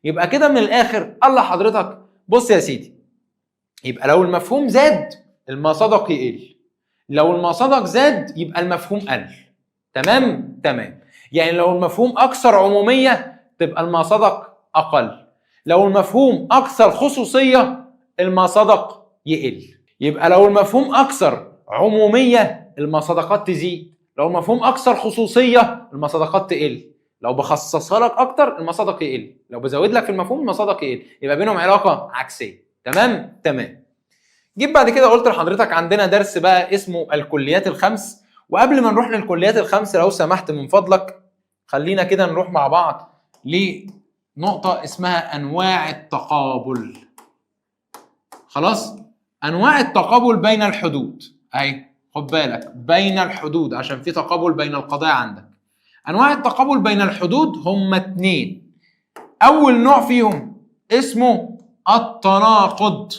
يبقى كده من الاخر الله حضرتك بص يا سيدي، يبقى لو المفهوم زاد المصادق يقل، لو المصادق زاد يبقى المفهوم قل. تمام؟ تمام. يعني لو المفهوم اكثر عموميه تبقى المصادق اقل، لو المفهوم اكثر خصوصيه المصادق يقل. يبقى لو المفهوم اكثر عموميه المصادقات تزيد، لو المفهوم اكثر خصوصيه المصادقات تقل، لو بخصصها لك اكتر المصادق يقل، لو بزود لك في المفهوم المصادق يقل. يبقى بينهم علاقه عكسيه. تمام؟ تمام. جيت بعد كده قلت لحضرتك عندنا درس بقى اسمه الكليات الخمس. وقبل ما نروح للكليات الخمس لو سمحت من فضلك خلينا كده نروح مع بعض لنقطة اسمها أنواع التقابل. خلاص؟ أنواع التقابل بين الحدود أهي، خد بالك بين الحدود عشان في تقابل بين القضايا عندك. أنواع التقابل بين الحدود هم 2. أول نوع فيهم اسمه التناقض،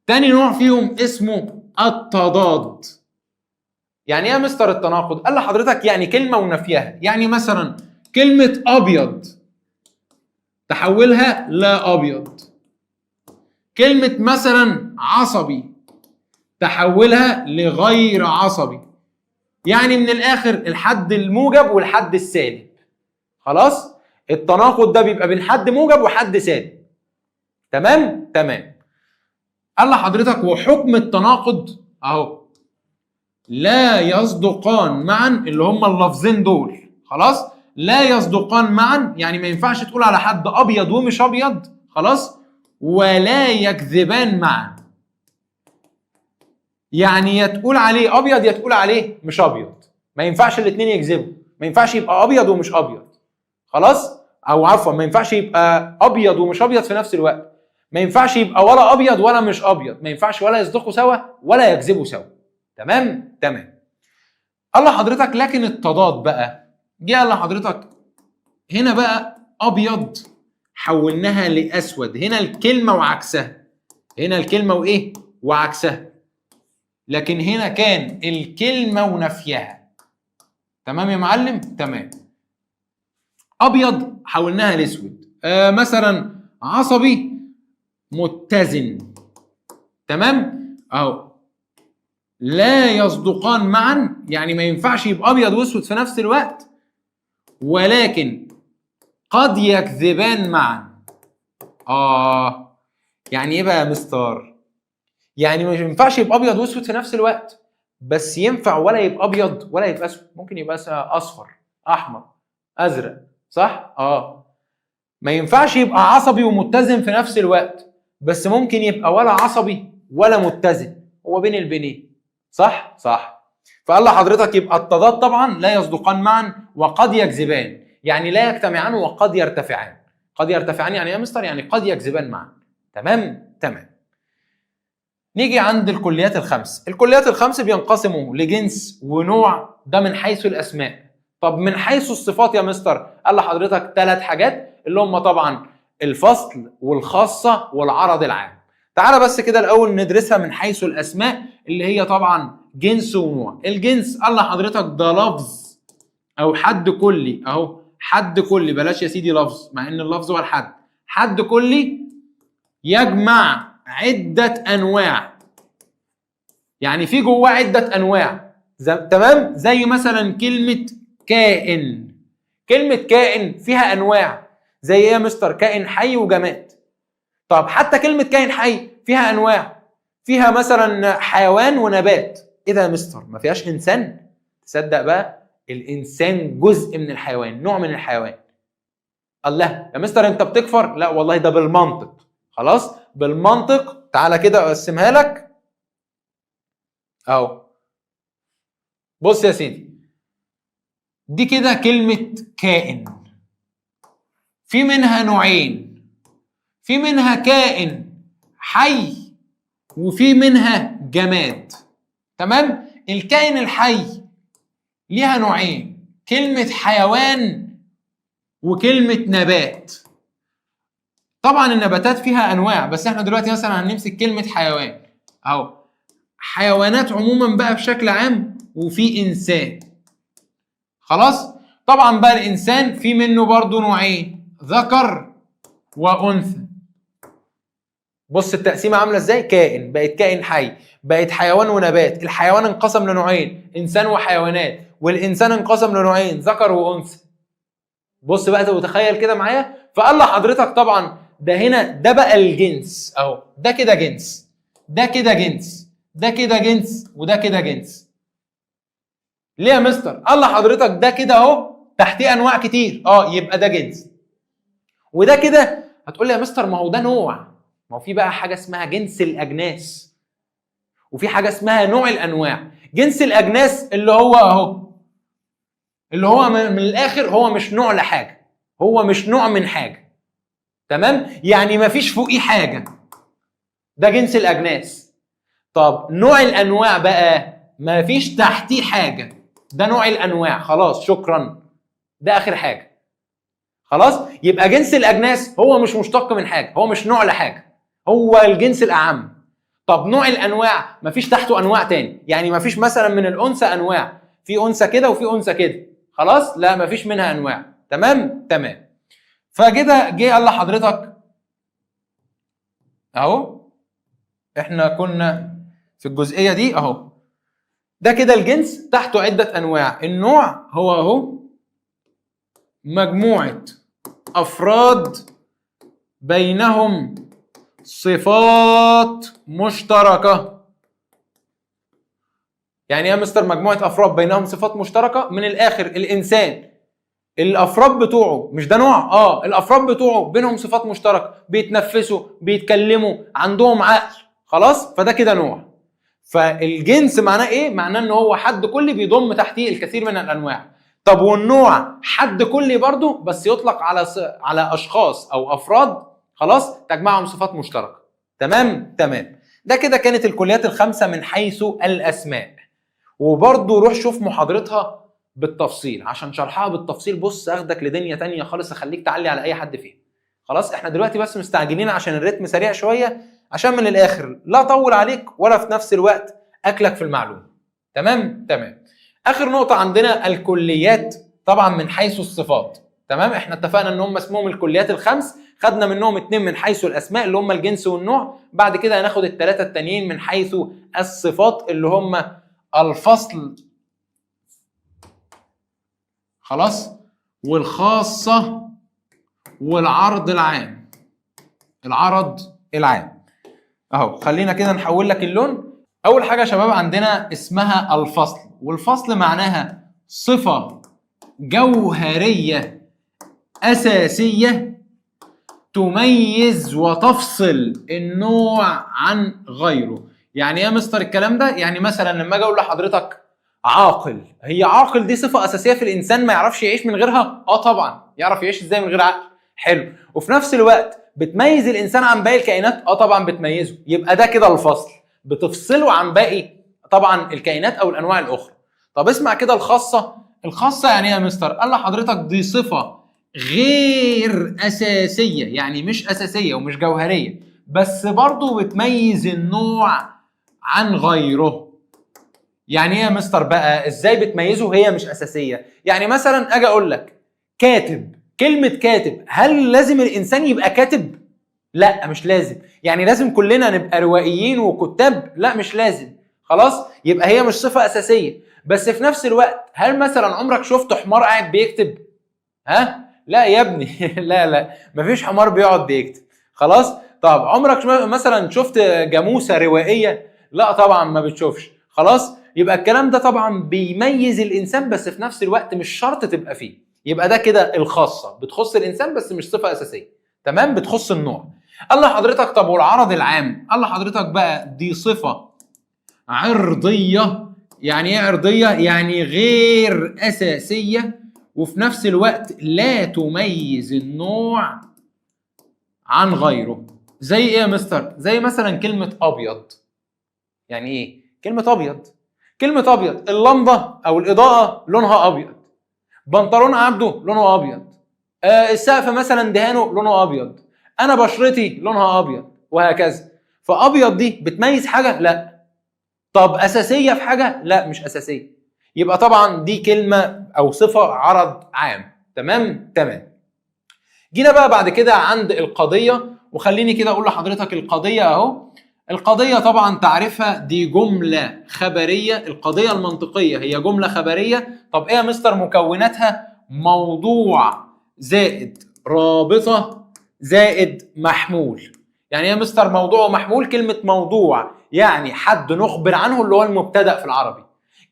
تاني نوع فيهم اسمه التضاد. يعني ايه يا مستر التناقض؟ قال لحضرتك يعني كلمه ونفيها. يعني مثلا كلمه ابيض تحولها لا ابيض، كلمه مثلا عصبي تحولها لغير عصبي. يعني من الاخر الحد الموجب والحد السالب. خلاص؟ التناقض ده بيبقى بين حد موجب وحد سالب. تمام؟ تمام. قال لحضرتك وحكم التناقض اهو لا يصدقان معا، اللي هم اللفظين دول. خلاص؟ لا يصدقان معا يعني ما ينفعش تقول على حد ابيض ومش ابيض. خلاص؟ ولا يكذبان معا، يعني يا تقول عليه ابيض يا تقول عليه مش ابيض. ما ينفعش الاثنين يكذبوا، ما ينفعش يبقى ابيض ومش ابيض. خلاص؟ او عفوا ما ينفعش يبقى ابيض ومش ابيض في نفس الوقت. ما ينفعش يبقى ولا ابيض ولا مش ابيض، ما ينفعش ولا يصدقوا سوا ولا يكذبوا سوا. تمام؟ تمام. قال لحضرتك لكن التضاد بقى جه قال لحضرتك هنا بقى ابيض حولناها لاسود. هنا الكلمه وعكسها، هنا الكلمه وايه وعكسها، لكن هنا كان الكلمه ونفيها. تمام يا معلم؟ تمام. ابيض حولناها لاسود. مثلا عصبي متزن. تمام اهو. لا يصدقان معا، يعني ما ينفعش يبقى ابيض واسود في نفس الوقت، ولكن قد يكذبان معا. يعني ايه بقى يا مستر؟ يعني ما ينفعش يبقى ابيض واسود في نفس الوقت، بس ينفع ولا يبقى ابيض ولا يبقى اسود. ممكن يبقى اصفر، احمر، ازرق، صح؟ ما ينفعش يبقى عصبي ومتزن في نفس الوقت، بس ممكن يبقى ولا عصبي ولا متزن، هو بين البنين. صح؟ صح. فقال لحضرتك يبقى التضاد طبعا لا يصدقان معا وقد يكذبان، يعني لا يجتمعان وقد يرتفعان. قد يرتفعان يعني ايه يا مستر؟ يعني قد يكذبان معا. تمام؟ تمام. نيجي عند الكليات الخمس. الكليات الخمس بينقسموا لجنس ونوع، ده من حيث الاسماء. طب من حيث الصفات يا مستر؟ قال لحضرتك 3 حاجات اللي هم طبعا الفصل والخاصه والعرض العام. تعالى بس كده الاول ندرسها من حيث الاسماء، اللي هي طبعا جنس ونوع. الجنس قال لحضرتك ده لفظ او حد كلي، اهو حد كلي، بلاش يا سيدي لفظ مع ان اللفظ هو الحد. حد كلي يجمع عدة أنواع، يعني في جواه عدة أنواع. تمام؟ زي مثلا كلمة كائن. كلمة كائن فيها أنواع، زي إيه يا مستر؟ كائن حي وجماد. طب حتى كلمة كائن حي فيها أنواع، فيها مثلا حيوان ونبات. إيه ده يا مستر؟ ما فيهاش إنسان؟ تصدق بقى الإنسان جزء من الحيوان، نوع من الحيوان. الله يا مستر أنت بتكفر؟ لا والله ده بالمنطق. خلاص؟ بالمنطق. تعالى كده اقسمها لك اهو. بص يا سيدي، دي كده كلمة كائن، في منها نوعين، في منها كائن حي وفي منها جماد. تمام؟ الكائن الحي ليها نوعين، كلمة حيوان وكلمة نبات. طبعا النباتات فيها انواع، بس احنا دلوقتي مثلا هنمسك كلمة حيوان اهو. حيوانات عموما بقى بشكل عام، وفي انسان. خلاص؟ طبعا بقى الانسان في منه برضو نوعين، ذكر وانثى. بص التقسيمه عامله ازاي؟ كائن بقت كائن حي، بقت حيوان ونبات. الحيوان انقسم لنوعين، انسان وحيوانات، والانسان انقسم لنوعين، ذكر وانثى. بص بقى وتخيل كده معايا. فقال لحضرتك طبعا ده هنا ده بقى الجنس اهو. ده كده جنس، ده كده جنس، ده كده جنس، وده كده جنس. ليه يا مستر؟ قال لحضرتك ده كده اهو تحتيه انواع كتير، يبقى ده جنس. وده كده هتقول لي يا مستر ما هو ده نوع. ما هو في بقى حاجه اسمها جنس الاجناس، وفي حاجه اسمها نوع الانواع. جنس الاجناس اللي هو اهو، اللي هو من الاخر هو مش نوع لحاجه، هو مش نوع من حاجه. تمام؟ يعني ما فيش فوقيه حاجه، ده جنس الاجناس. طب نوع الانواع بقى ما فيش تحتيه حاجه، ده نوع الانواع. خلاص شكرا، ده اخر حاجه. خلاص؟ يبقى جنس الاجناس هو مش مشتق من حاجه، هو مش نوع لحاجه، هو الجنس الاعم. طب نوع الانواع مفيش تحته انواع تاني، يعني مفيش مثلا من الانثى انواع، في انثى كده وفي انثى كده. خلاص؟ لا مفيش منها انواع. تمام؟ تمام. فكده جه قال لحضرتك اهو، احنا كنا في الجزئيه دي اهو. ده كده الجنس تحته عده انواع. النوع هو اهو مجموعه افراد بينهم صفات مشتركة. يعني يا مستر مجموعة أفراد بينهم صفات مشتركة؟ من الآخر الإنسان الأفراد بتوعه مش ده نوع؟ الأفراد بتوعه بينهم صفات مشتركة، بيتنفسوا، بيتكلموا، عندهم عقل. خلاص؟ فده كده نوع. فالجنس معناه إيه؟ معناه إن هو حد كلي بيضم تحتيه الكثير من الأنواع. طب والنوع حد كلي برضه، بس يطلق على أشخاص أو أفراد خلاص تجمعهم صفات مشتركة. تمام؟ تمام. ده كده كانت الكليات الخمسة من حيث الأسماء. وبرضه روح شوف محاضرتها بالتفصيل، عشان شرحها بالتفصيل بص اخدك لدنيا تانية خالص، اخليك تعلي على اي حد فيها. خلاص احنا دلوقتي بس مستعجلين عشان الريتم سريع شويه، عشان من الاخر لا اطول عليك ولا في نفس الوقت اكلك في المعلومه. تمام. اخر نقطه عندنا الكليات، طبعا من حيث الصفات. تمام، احنا اتفقنا ان هم اسمهم الكليات الخمس، خدنا منهم 2 من حيث الاسماء اللي هم الجنس والنوع، بعد كده هناخد ال3 التانيين من حيث الصفات اللي هم الفصل، خلاص، والخاصه والعرض العام. العرض العام اهو، خلينا كده نحول لك اللون. اول حاجه يا شباب عندنا اسمها الفصل، والفصل معناها صفه جوهريه اساسيه تميز وتفصل النوع عن غيره. يعني ايه يا مستر الكلام ده؟ يعني مثلا لما اجي اقول لحضرتك عاقل، هي عاقل دي صفه اساسيه في الانسان ما يعرفش يعيش من غيرها؟ طبعا يعرف يعيش ازاي من غير عقل. حلو. وفي نفس الوقت بتميز الانسان عن باقي الكائنات؟ طبعا بتميزه. يبقى ده كده الفصل، بتفصله عن باقي طبعا الكائنات او الانواع الاخرى. طب اسمع كده الخاصه. الخاصه يعني ايه يا مستر؟ قال لحضرتك دي صفه غير اساسيه، يعني مش اساسيه ومش جوهريه، بس برضه بتميز النوع عن غيره. يعني ايه يا مستر بقى؟ ازاي بتميزه هي مش اساسيه؟ يعني مثلا اجي اقول لك كاتب، كلمه كاتب، هل لازم الانسان يبقى كاتب؟ لا مش لازم. يعني لازم كلنا نبقى روائيين وكتاب؟ لا مش لازم. خلاص، يبقى هي مش صفه اساسيه. بس في نفس الوقت هل مثلا عمرك شفت حمار قاعد بيكتب؟ لا يا ابني لا مفيش حمار بيقعد بيكتب. خلاص. طب عمرك مثلا شفت جاموسه روائيه؟ لا طبعا ما بتشوفش. خلاص، يبقى الكلام ده طبعا بيميز الانسان، بس في نفس الوقت مش شرط تبقى فيه. يبقى ده كده الخاصه، بتخص الانسان بس مش صفه اساسيه. تمام، بتخص النوع. الله حضرتك طب والعرض العام؟ الله حضرتك بقى دي صفه عرضيه. يعني ايه عرضيه؟ يعني غير اساسيه، وفي نفس الوقت لا تميز النوع عن غيره. زي ايه يا مستر؟ زي مثلا كلمة ابيض. يعني ايه كلمة ابيض؟ كلمة ابيض، اللمبة او الاضاءة لونها ابيض، بنطلون عبده لونه ابيض، السقف مثلا دهانه لونه ابيض، انا بشرتي لونها ابيض، وهكذا. فابيض دي بتميز حاجة؟ لا. طب اساسية في حاجة؟ لا مش اساسية. يبقى طبعا دي كلمة او صفة عرض عام. تمام. جينا بقى بعد كده عند القضية، وخليني كده اقول لحضرتك القضية اهو. القضية طبعا تعرفها دي جملة خبرية. القضية المنطقية هي جملة خبرية. طب ايه يا مستر مكوناتها؟ موضوع زائد رابطة زائد محمول. يعني ايه يا مستر موضوع ومحمول؟ كلمة موضوع يعني حد نخبر عنه اللي هو المبتدأ في العربي.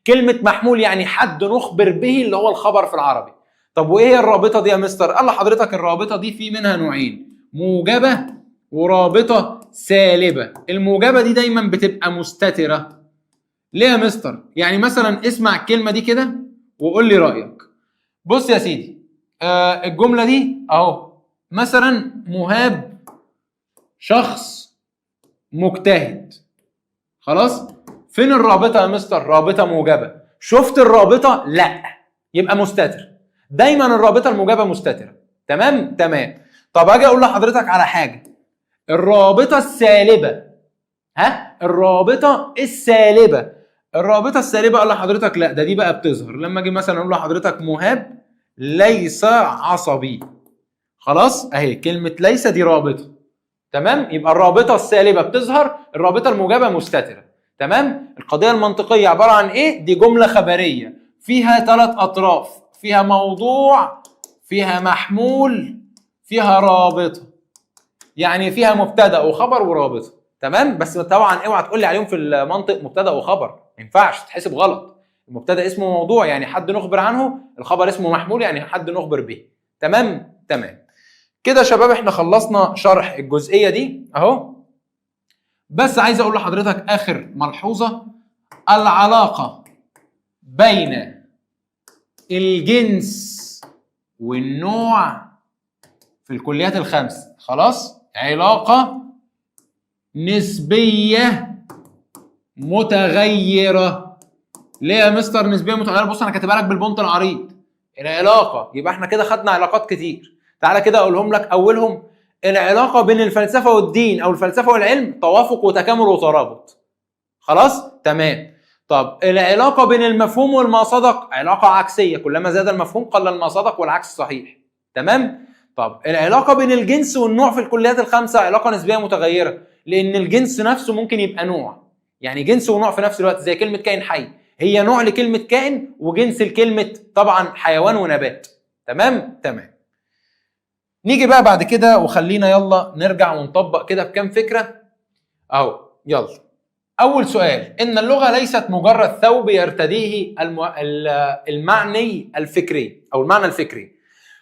كلمة محمول يعني حد نخبر به اللي هو الخبر في العربي. طب وايه هي الرابطة دي يا مستر؟ قال لحضرتك الرابطة دي في منها نوعين، موجبة ورابطة سالبة. الموجبة دي دايما بتبقى مستترة. ليه يا مستر؟ يعني مثلا اسمع الكلمة دي كده وقول لي رأيك. بص يا سيدي، الجملة دي اهو، مثلا مهاب شخص مجتهد. خلاص، فين الرابطة يا مستر؟ رابطة موجبة. شفت الرابطة؟ لا، يبقى مستتر. دايما الرابطة الموجبة مستترة. تمام. طب اجي اقول لحضرتك على حاجة، الرابطة السالبة. الرابطة السالبة. الرابطة السالبة قال لحضرتك لا، دي بقى بتظهر لما اجي مثلا اقول لحضرتك مهاب ليس عصبي. خلاص، اهي كلمة ليس دي رابطة. تمام، يبقى الرابطة السالبة بتظهر، الرابطة الموجبة مستترة. تمام. القضية المنطقية عبارة عن ايه؟ دي جملة خبرية فيها 3 اطراف، فيها موضوع، فيها محمول، فيها رابطة. يعني فيها مبتدأ وخبر ورابطة. تمام. بس طبعا اوعى تقول لي عليهم في المنطق مبتدأ وخبر، ما ينفعش، تتحسب غلط. المبتدأ اسمه موضوع يعني حد نخبر عنه، الخبر اسمه محمول يعني حد نخبر به. تمام. كده يا شباب احنا خلصنا شرح الجزئية دي اهو. بس عايز اقول لحضرتك اخر ملحوظة، العلاقة بين الجنس والنوع في الكليات الخمس، خلاص، علاقة نسبية متغيرة. ليه يا مستر نسبية متغيرة؟ بص انا كاتبها لك بالبنط العريض. العلاقة، يبقى احنا كده خدنا علاقات كتير. تعالى كده اقولهم لك. اولهم العلاقه بين الفلسفه والدين او الفلسفه والعلم توافق وتكامل وترابط. خلاص تمام. طب العلاقه بين المفهوم والما صدق علاقه عكسيه، كلما زاد المفهوم قل الما صدق والعكس صحيح. تمام. طب العلاقه بين الجنس والنوع في الكليات الخمسه علاقه نسبيه متغيره، لان الجنس نفسه ممكن يبقى نوع، يعني جنس ونوع في نفس الوقت، زي كلمه كائن حي هي نوع لكلمه كائن وجنس لكلمه طبعا حيوان ونبات. تمام تمام. نيجي بقى بعد كده وخلينا يلا نرجع ونطبق كده بكام فكره اهو. يلا اول سؤال، ان اللغه ليست مجرد ثوب يرتديه المعني الفكري او المعنى الفكري،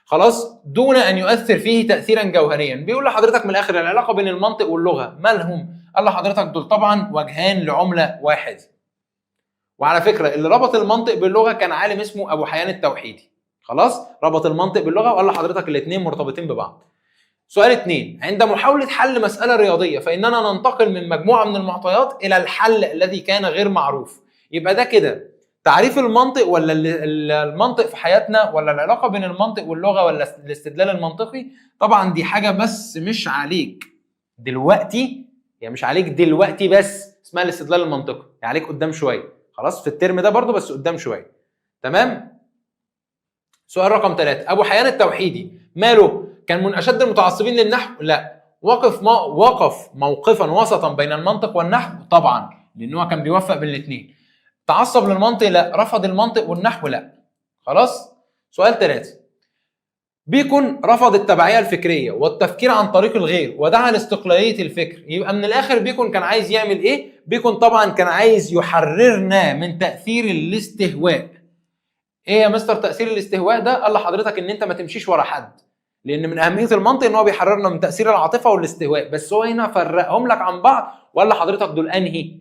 خلاص، دون ان يؤثر فيه تاثيرا جوهريا. بيقول لحضرتك من الاخر العلاقه بين المنطق واللغه مالهم؟ قال لحضرتك دول طبعا وجهان لعمله واحده. وعلى فكره اللي ربط المنطق باللغه كان عالم اسمه ابو حيان التوحيدي. خلاص، ربط المنطق باللغه وقال لحضرتك الاثنين مرتبطين ببعض. سؤال 2، عند محاولة حل مسألة رياضية فإننا ننتقل من مجموعة من المعطيات إلى الحل الذي كان غير معروف. يبقى ده كده تعريف المنطق ولا المنطق في حياتنا ولا العلاقة بين المنطق واللغة ولا الاستدلال المنطقي؟ طبعا دي حاجة بس مش عليك دلوقتي، يعني مش عليك دلوقتي بس، اسمها الاستدلال المنطقي، يعني عليك قدام شوية. خلاص، في الترم ده برضو بس قدام شوية. تمام. سؤال رقم 3، أبو حيان التوحيدي ماله؟ كان من أشد المتعصبين للنحو؟ لا. وقف موقفا وسطا بين المنطق والنحو؟ طبعا، لأنه كان بيوفق بين الاثنين. تعصب للمنطق؟ لا. رفض المنطق والنحو؟ لا. خلاص. سؤال 3، بيكون رفض التبعية الفكرية والتفكير عن طريق الغير ودعا لاستقلالية الفكر. يبقى من الآخر بيكون كان عايز يعمل إيه؟ بيكون طبعا كان عايز يحررنا من تأثير الاستهواء. إيه يا مستر تأثير الاستهواء ده؟ قال لحضرتك إن أنت ما تمشيش ورا حد، لان من اهميه المنطق ان هو بيحررنا من تاثير العاطفه والاستهواء. بس هو هنا فرقهم لك عن بعض ولا حضرتك دول انهي؟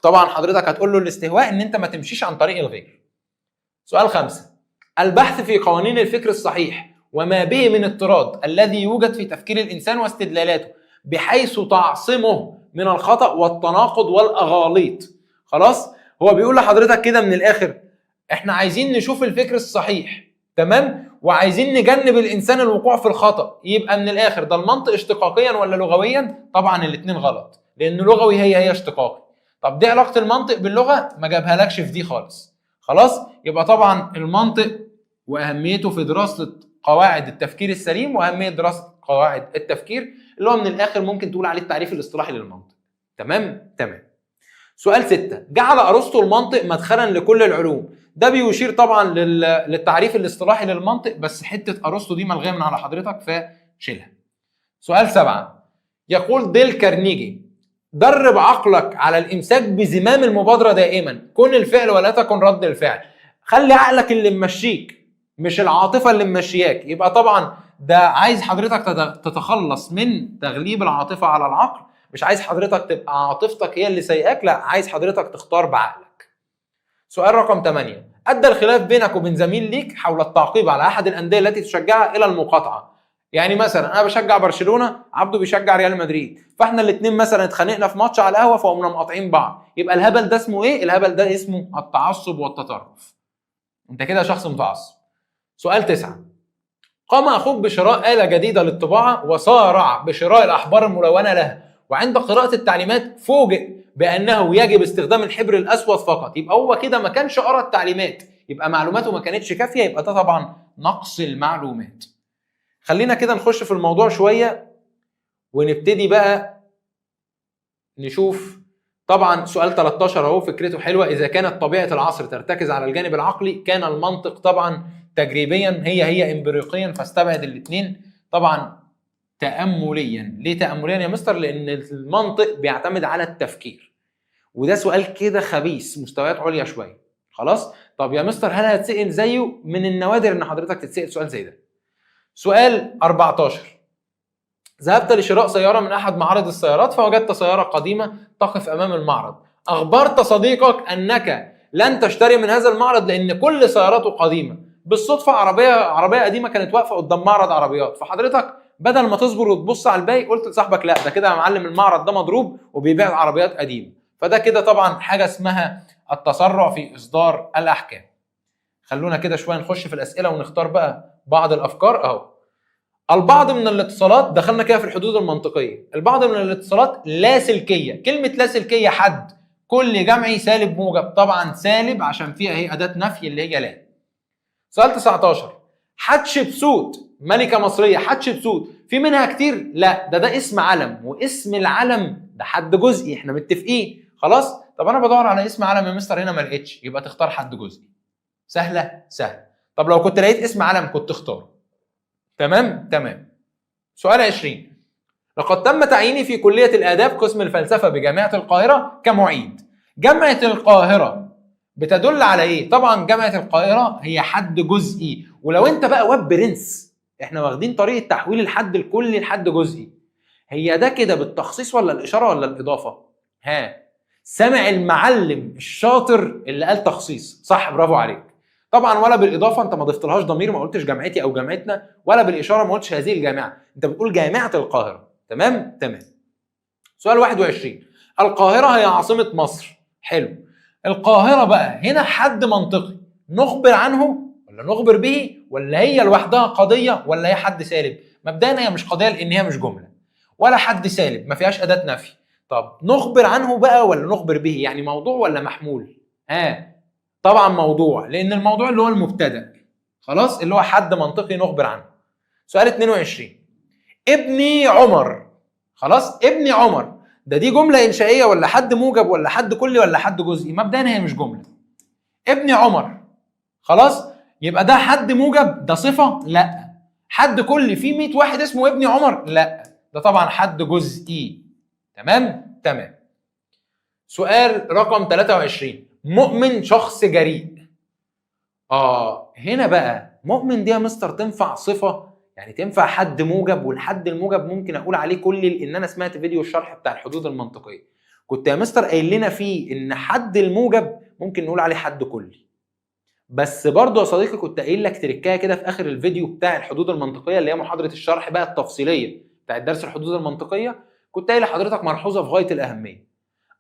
طبعا حضرتك هتقول له الاستهواء ان انت ما تمشيش عن طريق الغير. سؤال 5، البحث في قوانين الفكر الصحيح وما به من اضطراد الذي يوجد في تفكير الانسان واستدلالاته بحيث تعصمه من الخطا والتناقض والاغاليط. خلاص، هو بيقول لحضرتك كده من الاخر احنا عايزين نشوف الفكر الصحيح، تمام، وعايزين نجنب الانسان الوقوع في الخطا. يبقى من الاخر ده المنطق اشتقاقيا ولا لغويا؟ طبعا الاثنين غلط، لان لغوي هي اشتقاقي. طب دي علاقه المنطق باللغه؟ ما جابها لكش في دي خالص. خلاص، يبقى طبعا المنطق واهميته في دراسه قواعد التفكير السليم واهميه دراسه قواعد التفكير، اللي هو من الاخر ممكن تقول عليه التعريف الاصطلاحي للمنطق. تمام تمام. سؤال 6، جعل ارسطو المنطق مدخلا لكل العلوم. ده بيشير طبعا للتعريف الاصطلاحي للمنطق، بس حته ارسطو دي ملغيه من على حضرتك فشيلها. سؤال 7، يقول ديل كارنيجي درب عقلك على الامساك بزمام المبادره دائما، كن الفعل ولا تكن رد الفعل. خلي عقلك اللي ممشيك مش العاطفه اللي ممشياك. يبقى طبعا ده عايز حضرتك تتخلص من تغليب العاطفه على العقل، مش عايز حضرتك تبقى عاطفتك هي اللي سايقاك، لا، عايز حضرتك تختار بعقلك. سؤال رقم 8، ادى الخلاف بينك وبين زميل ليك حول التعقيب على احد الانديه التي تشجعها الى المقاطعه. يعني مثلا انا بشجع برشلونه، عبده بيشجع ريال مدريد، فاحنا الاثنين مثلا اتخانقنا في ماتش على القهوه فقمنا مقاطعين بعض. يبقى الهبل ده اسمه ايه؟ الهبل ده اسمه التعصب والتطرف. انت كده شخص متعصب. سؤال 9، قام اخوك بشراء آلة جديدة للطباعة وصارع بشراء الاحبار الملونة لها، وعند قراءة التعليمات فوجئ بانه يجب استخدام الحبر الاسود فقط. يبقى هو كده ما كانش قرا التعليمات، يبقى معلوماته ما كانتش كافية، يبقى ده طبعا نقص المعلومات. خلينا كده نخش في الموضوع شوية ونبتدي بقى نشوف. طبعا سؤال 13 اهو فكرته حلوة، اذا كانت طبيعة العصر ترتكز على الجانب العقلي كان المنطق طبعا تجريبيا هي امبريقيا، فاستبعد الاثنين. طبعا تأمليا. ليه تأمليا يا مستر؟ لان المنطق بيعتمد على التفكير، وده سؤال كده خبيث مستويات عليا شوية. خلاص، طب يا مستر هل هتسأل زيه؟ من النوادر ان حضرتك تتسأل سؤال زي ده. سؤال 14، ذهبت لشراء سيارة من أحد معارض السيارات فوجدت سيارة قديمة تقف أمام المعرض، أخبرت صديقك أنك لن تشتري من هذا المعرض لأن كل سياراته قديمة. بالصدفة عربية قديمة كانت واقفة قدام معرض عربيات، فحضرتك بدل ما تصبر وتبص على الباقي قلت لصاحبك لا ده كده يا معلم المعرض ده مضروب وبيبيع عربيات قديمة. فده كده طبعا حاجة اسمها التسرع في إصدار الأحكام. خلونا كده شوية نخش في الأسئلة ونختار بقى بعض الأفكار أهو. البعض من الاتصالات، دخلنا كده في الحدود المنطقيه، البعض من الاتصالات لاسلكيه. كلمه لاسلكيه حد كلي جمعي سالب موجب، طبعا سالب عشان فيها هي اداه نفي اللي هي لا. سؤال 19. حتشبسوت ملكه مصريه، حتشبسوت في منها كتير؟ لا، ده اسم علم، واسم العلم ده حد جزئي، احنا متفقين خلاص. طب انا بدور على اسم علم يا مستر هنا ما لقيتش، يبقى تختار حد جزئي. سهله سهله. طب لو كنت لقيت اسم علم كنت اختاره. تمام تمام. سؤال 20. لقد تم تعييني في كليه الاداب قسم الفلسفه بجامعه القاهره كمعيد. جامعه القاهره بتدل على ايه؟ طبعا جامعه القاهره هي حد جزئي، ولو انت بقى واد برنس، احنا واخدين طريقه تحويل الحد الكلي لحد جزئي. هي ده كده بالتخصيص ولا الاشاره ولا الاضافه؟ ها، سامع المعلم الشاطر اللي قال تخصيص، صح، برافو عليك. طبعا ولا بالاضافه، انت ما ضفتلهاش ضمير، ما قلتش جامعتي او جامعتنا، ولا بالاشاره ما قلتش هذه الجامعه، انت بتقول جامعه القاهره. تمام تمام. سؤال 21. القاهره هي عاصمه مصر. حلو. القاهره بقى هنا حد منطقي نخبر عنه ولا نخبر به، ولا هي لوحدها قضيه، ولا هي حد سالب؟ مبدئيا هي مش قضيه لان هي مش جمله، ولا حد سالب ما فيهاش اداه نفي. طب نخبر عنه بقى ولا نخبر به، يعني موضوع ولا محمول؟ طبعا موضوع، لان الموضوع اللي هو المبتدا، خلاص، اللي هو حد منطقي نخبر عنه. سؤال 22. ابني عمر. خلاص، ابني عمر دي جمله انشائيه ولا حد موجب ولا حد كلي ولا حد جزئي؟ مبدئيا هي مش جمله. ابني عمر، خلاص، يبقى ده حد موجب؟ ده صفه؟ لا. حد كلي في 100 واحد اسمه ابني عمر؟ لا، ده طبعا حد جزئي. تمام تمام. سؤال رقم 23. مؤمن شخص جريء. هنا بقى مؤمن دي يا مستر تنفع صفه، يعني تنفع حد موجب، والحد الموجب ممكن اقول عليه كلي، لان انا سمعت فيديو الشرح بتاع الحدود المنطقيه كنت يا مستر قايل لنا فيه ان حد الموجب ممكن نقول عليه حد كلي. بس برضه يا صديقي كنت قايل لك تركايه كده في اخر الفيديو بتاع الحدود المنطقيه، اللي هي محاضره الشرح بقى التفصيليه بتاع درس الحدود المنطقيه، كنت قايل لحضرتك ملحوظه في غايه الاهميه.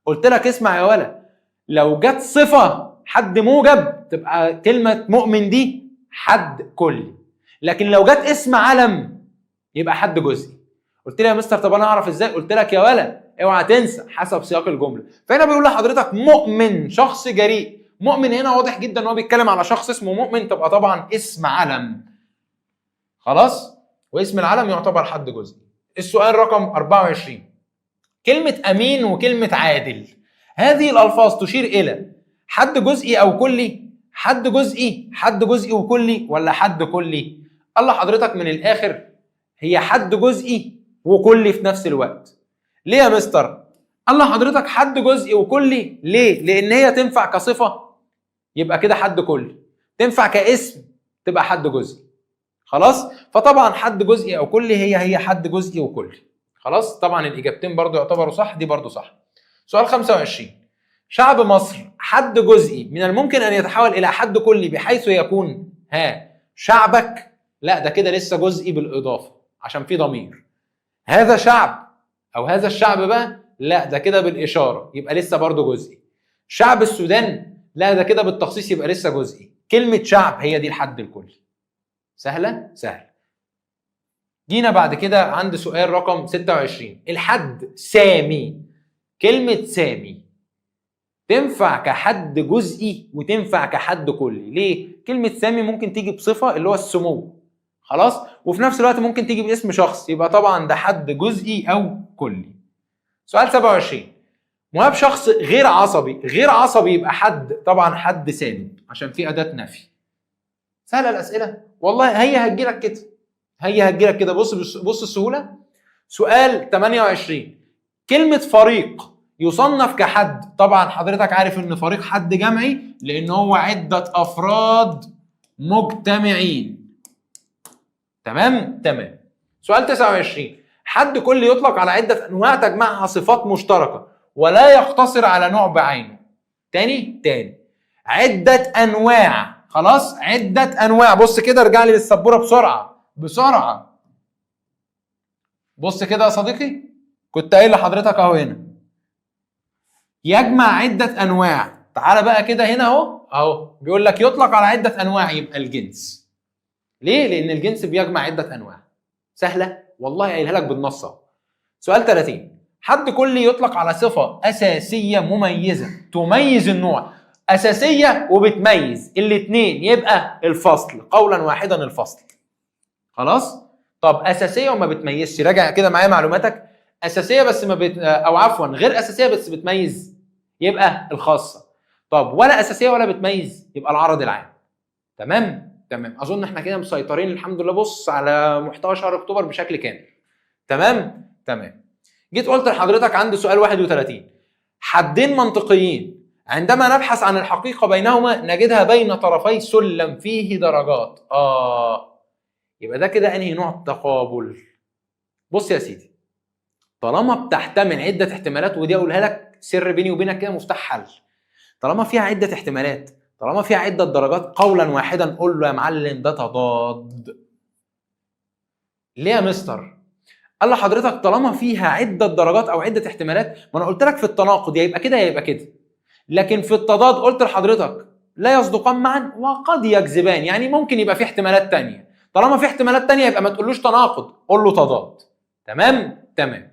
قلت لك اسمع يا ولا، لو جت صفه حد موجب تبقى كلمه مؤمن دي حد كلي، لكن لو جت اسم علم يبقى حد جزئي. قلت لي يا مستر طب انا اعرف ازاي؟ قلت لك يا ولا اوعى تنسى حسب سياق الجمله. فهنا بيقول لحضرتك مؤمن شخص جريء. مؤمن هنا واضح جدا ان هو بيتكلم على شخص اسمه مؤمن، تبقى طبعا اسم علم، خلاص، واسم العلم يعتبر حد جزئي. السؤال رقم 24. كلمه امين وكلمه عادل، هذه الالفاظ تشير الى حد جزئي او كلي؟ حد جزئي، حد جزئي وكلي، ولا حد كلي؟ الله حضرتك من الاخر هي حد جزئي وكلي في نفس الوقت. ليه يا مستر؟ الله حضرتك حد جزئي وكلي ليه؟ لان هي تنفع كصفه يبقى كده حد كلي، تنفع كاسم تبقى حد جزئي، خلاص. فطبعا حد جزئي او كلي هي حد جزئي وكلي، خلاص. طبعا الاجابتين برضو يعتبروا صح، دي برضو صح. سؤال 25. شعب مصر حد جزئي من الممكن ان يتحول الى حد كلي بحيث يكون شعبك؟ لا، ده كده لسه جزئي بالاضافه عشان في ضمير. هذا شعب او هذا الشعب بقى، لا ده كده بالاشاره يبقى لسه برضو جزئي. شعب السودان، لا ده كده بالتخصيص يبقى لسه جزئي. كلمه شعب هي دي الحد الكلي. سهله سهله. جينا بعد كده عند سؤال رقم 26. الحد سامي. كلمه سامي تنفع كحد جزئي وتنفع كحد كلي. ليه؟ كلمه سامي ممكن تيجي بصفه اللي هو السمو، خلاص، وفي نفس الوقت ممكن تيجي باسم شخص، يبقى طبعا ده حد جزئي او كلي. سؤال 27. مهاب شخص غير عصبي. غير عصبي يبقى حد، طبعا حد سالب عشان في اداه نفي. سهله الاسئله والله، هي هتجيلك كده، هي هتجيلك كده. بص السهوله. سؤال 28. كلمه فريق يصنف كحد، طبعا حضرتك عارف ان فريق حد جمعي لان هو عده افراد مجتمعين. تمام تمام. سؤال 29. حد كلي يطلق على عده انواع تجمعها صفات مشتركه ولا يقتصر على نوع بعينه. تاني عده انواع، خلاص، عده انواع. بص كده، ارجع لي للسبوره بسرعه بسرعه. بص كده يا صديقي، كنت قايل لحضرتك اهو هنا يجمع عده انواع. تعالى بقى كده هنا اهو بيقول لك يطلق على عده انواع، يبقى الجنس. ليه؟ لان الجنس بيجمع عده انواع. سهله والله قايلها لك بالنص اهو. سؤال 30. حد كلي يطلق على صفه اساسيه مميزه تميز النوع. اساسيه وبتميز الاثنين يبقى الفصل، قولا واحدا الفصل. خلاص؟ طب اساسيه وما بتميزش، راجع كده معايا معلوماتك. اساسيه بس ما او عفوا غير اساسيه بس بتميز يبقى الخاصه. طب ولا اساسيه ولا بتميز يبقى العرض العام. تمام؟ تمام. اظن احنا كده مسيطرين الحمد لله. بص على محتوى شهر اكتوبر بشكل كامل. تمام؟ تمام. جيت قلت لحضرتك عندي سؤال 31. حدين منطقيين عندما نبحث عن الحقيقه بينهما نجدها بين طرفي سلم فيه درجات. يبقى ده كده انهي نوع تقابل؟ بص يا سيدي، طالما بتحتمل عده احتمالات، ودي اقولها لك سر بيني وبينك كده مفتاح حل. طالما فيها عده احتمالات، طالما فيها عده درجات، قولا واحدا قول له يا معلم ده تضاد. ليه يا مستر؟ قال لحضرتك طالما فيها عده درجات او عده احتمالات، ما انا قلت لك في التناقض يا يبقى كده يا يبقى كده. لكن في التضاد قلت لحضرتك لا يصدقان معا وقد يكذبان، يعني ممكن يبقى في احتمالات تانية. طالما في احتمالات تانية يبقى ما تقولوش تناقض، قول له تضاد. تمام؟ تمام.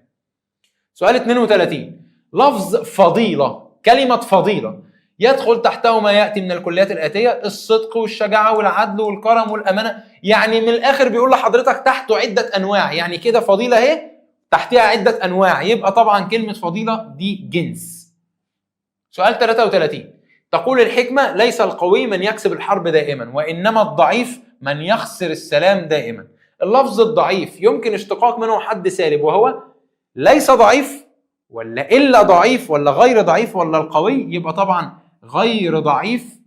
سؤال 32. لفظ فضيلة، كلمة فضيلة يدخل تحته ما يأتي من الكليات الآتية: الصدق والشجاعة والعدل والكرم والأمانة. يعني من الآخر بيقول لحضرتك تحته عدة أنواع، يعني كده فضيلة اهي تحتها عدة أنواع، يبقى طبعا كلمة فضيلة دي جنس. سؤال 33. تقول الحكمة: ليس القوي من يكسب الحرب دائما، وإنما الضعيف من يخسر السلام دائما. اللفظ الضعيف يمكن اشتقاق منه حد سالب، وهو ليس ضعيف ولا إلا ضعيف ولا غير ضعيف ولا القوي؟ يبقى طبعا غير ضعيف.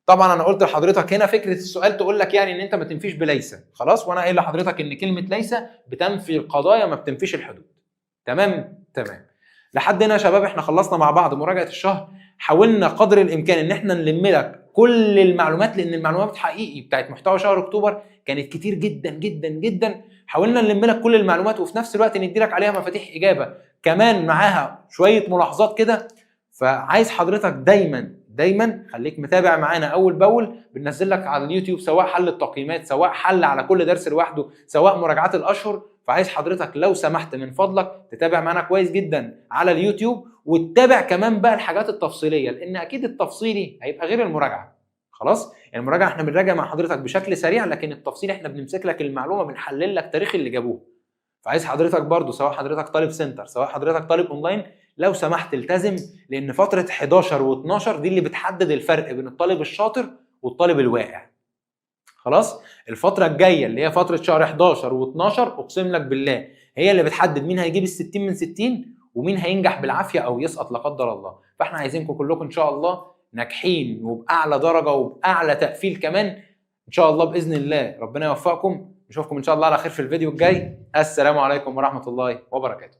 طبعا انا قلت لحضرتك هنا فكره السؤال تقول لك يعني ان انت ما تنفيش بليس، خلاص، وانا قايل لحضرتك ان كلمه ليس بتنفي القضايا ما بتنفيش الحدود. تمام؟ تمام. لحد هنا يا شباب احنا خلصنا مع بعض مراجعه الشهر. حاولنا قدر الامكان ان احنا نلم لك كل المعلومات، لان المعلومات حقيقي بتاعت محتوى شهر اكتوبر كانت كتير جدا جدا جدا. حاولنا نلم لك كل المعلومات وفي نفس الوقت ندي لك عليها مفاتيح اجابه كمان معاها شويه ملاحظات كده. فعايز حضرتك دايما خليك متابع معانا اول باول. بننزل لك على اليوتيوب سواء حل التقييمات، سواء حل على كل درس لوحده، سواء مراجعات الاشهر. فعايز حضرتك لو سمحت من فضلك تتابع معانا كويس جدا على اليوتيوب، وتتابع كمان بقى الحاجات التفصيليه، لان اكيد التفصيلي هيبقى غير المراجعه. خلاص؟ يعني المراجعه احنا بنراجع مع حضرتك بشكل سريع، لكن التفصيل احنا بنمسك لك المعلومه بنحلل لك تاريخ اللي جابوه. فعايز حضرتك برضو سواء حضرتك طالب سنتر سواء حضرتك طالب اونلاين لو سمحت التزم، لان فتره 11 و12 دي اللي بتحدد الفرق بين الطالب الشاطر والطالب الواقع. خلاص؟ الفتره الجايه اللي هي فتره شهر 11 و12 اقسم لك بالله هي اللي بتحدد مين هيجيب ال60 من 60 ومين هينجح بالعافيه او يسقط لا قدر الله. فاحنا عايزينكم كلكم ان شاء الله ناجحين وباعلى درجه وباعلى تقفيل كمان ان شاء الله باذن الله. ربنا يوفقكم. نشوفكم ان شاء الله على خير في الفيديو الجاي. السلام عليكم ورحمه الله وبركاته.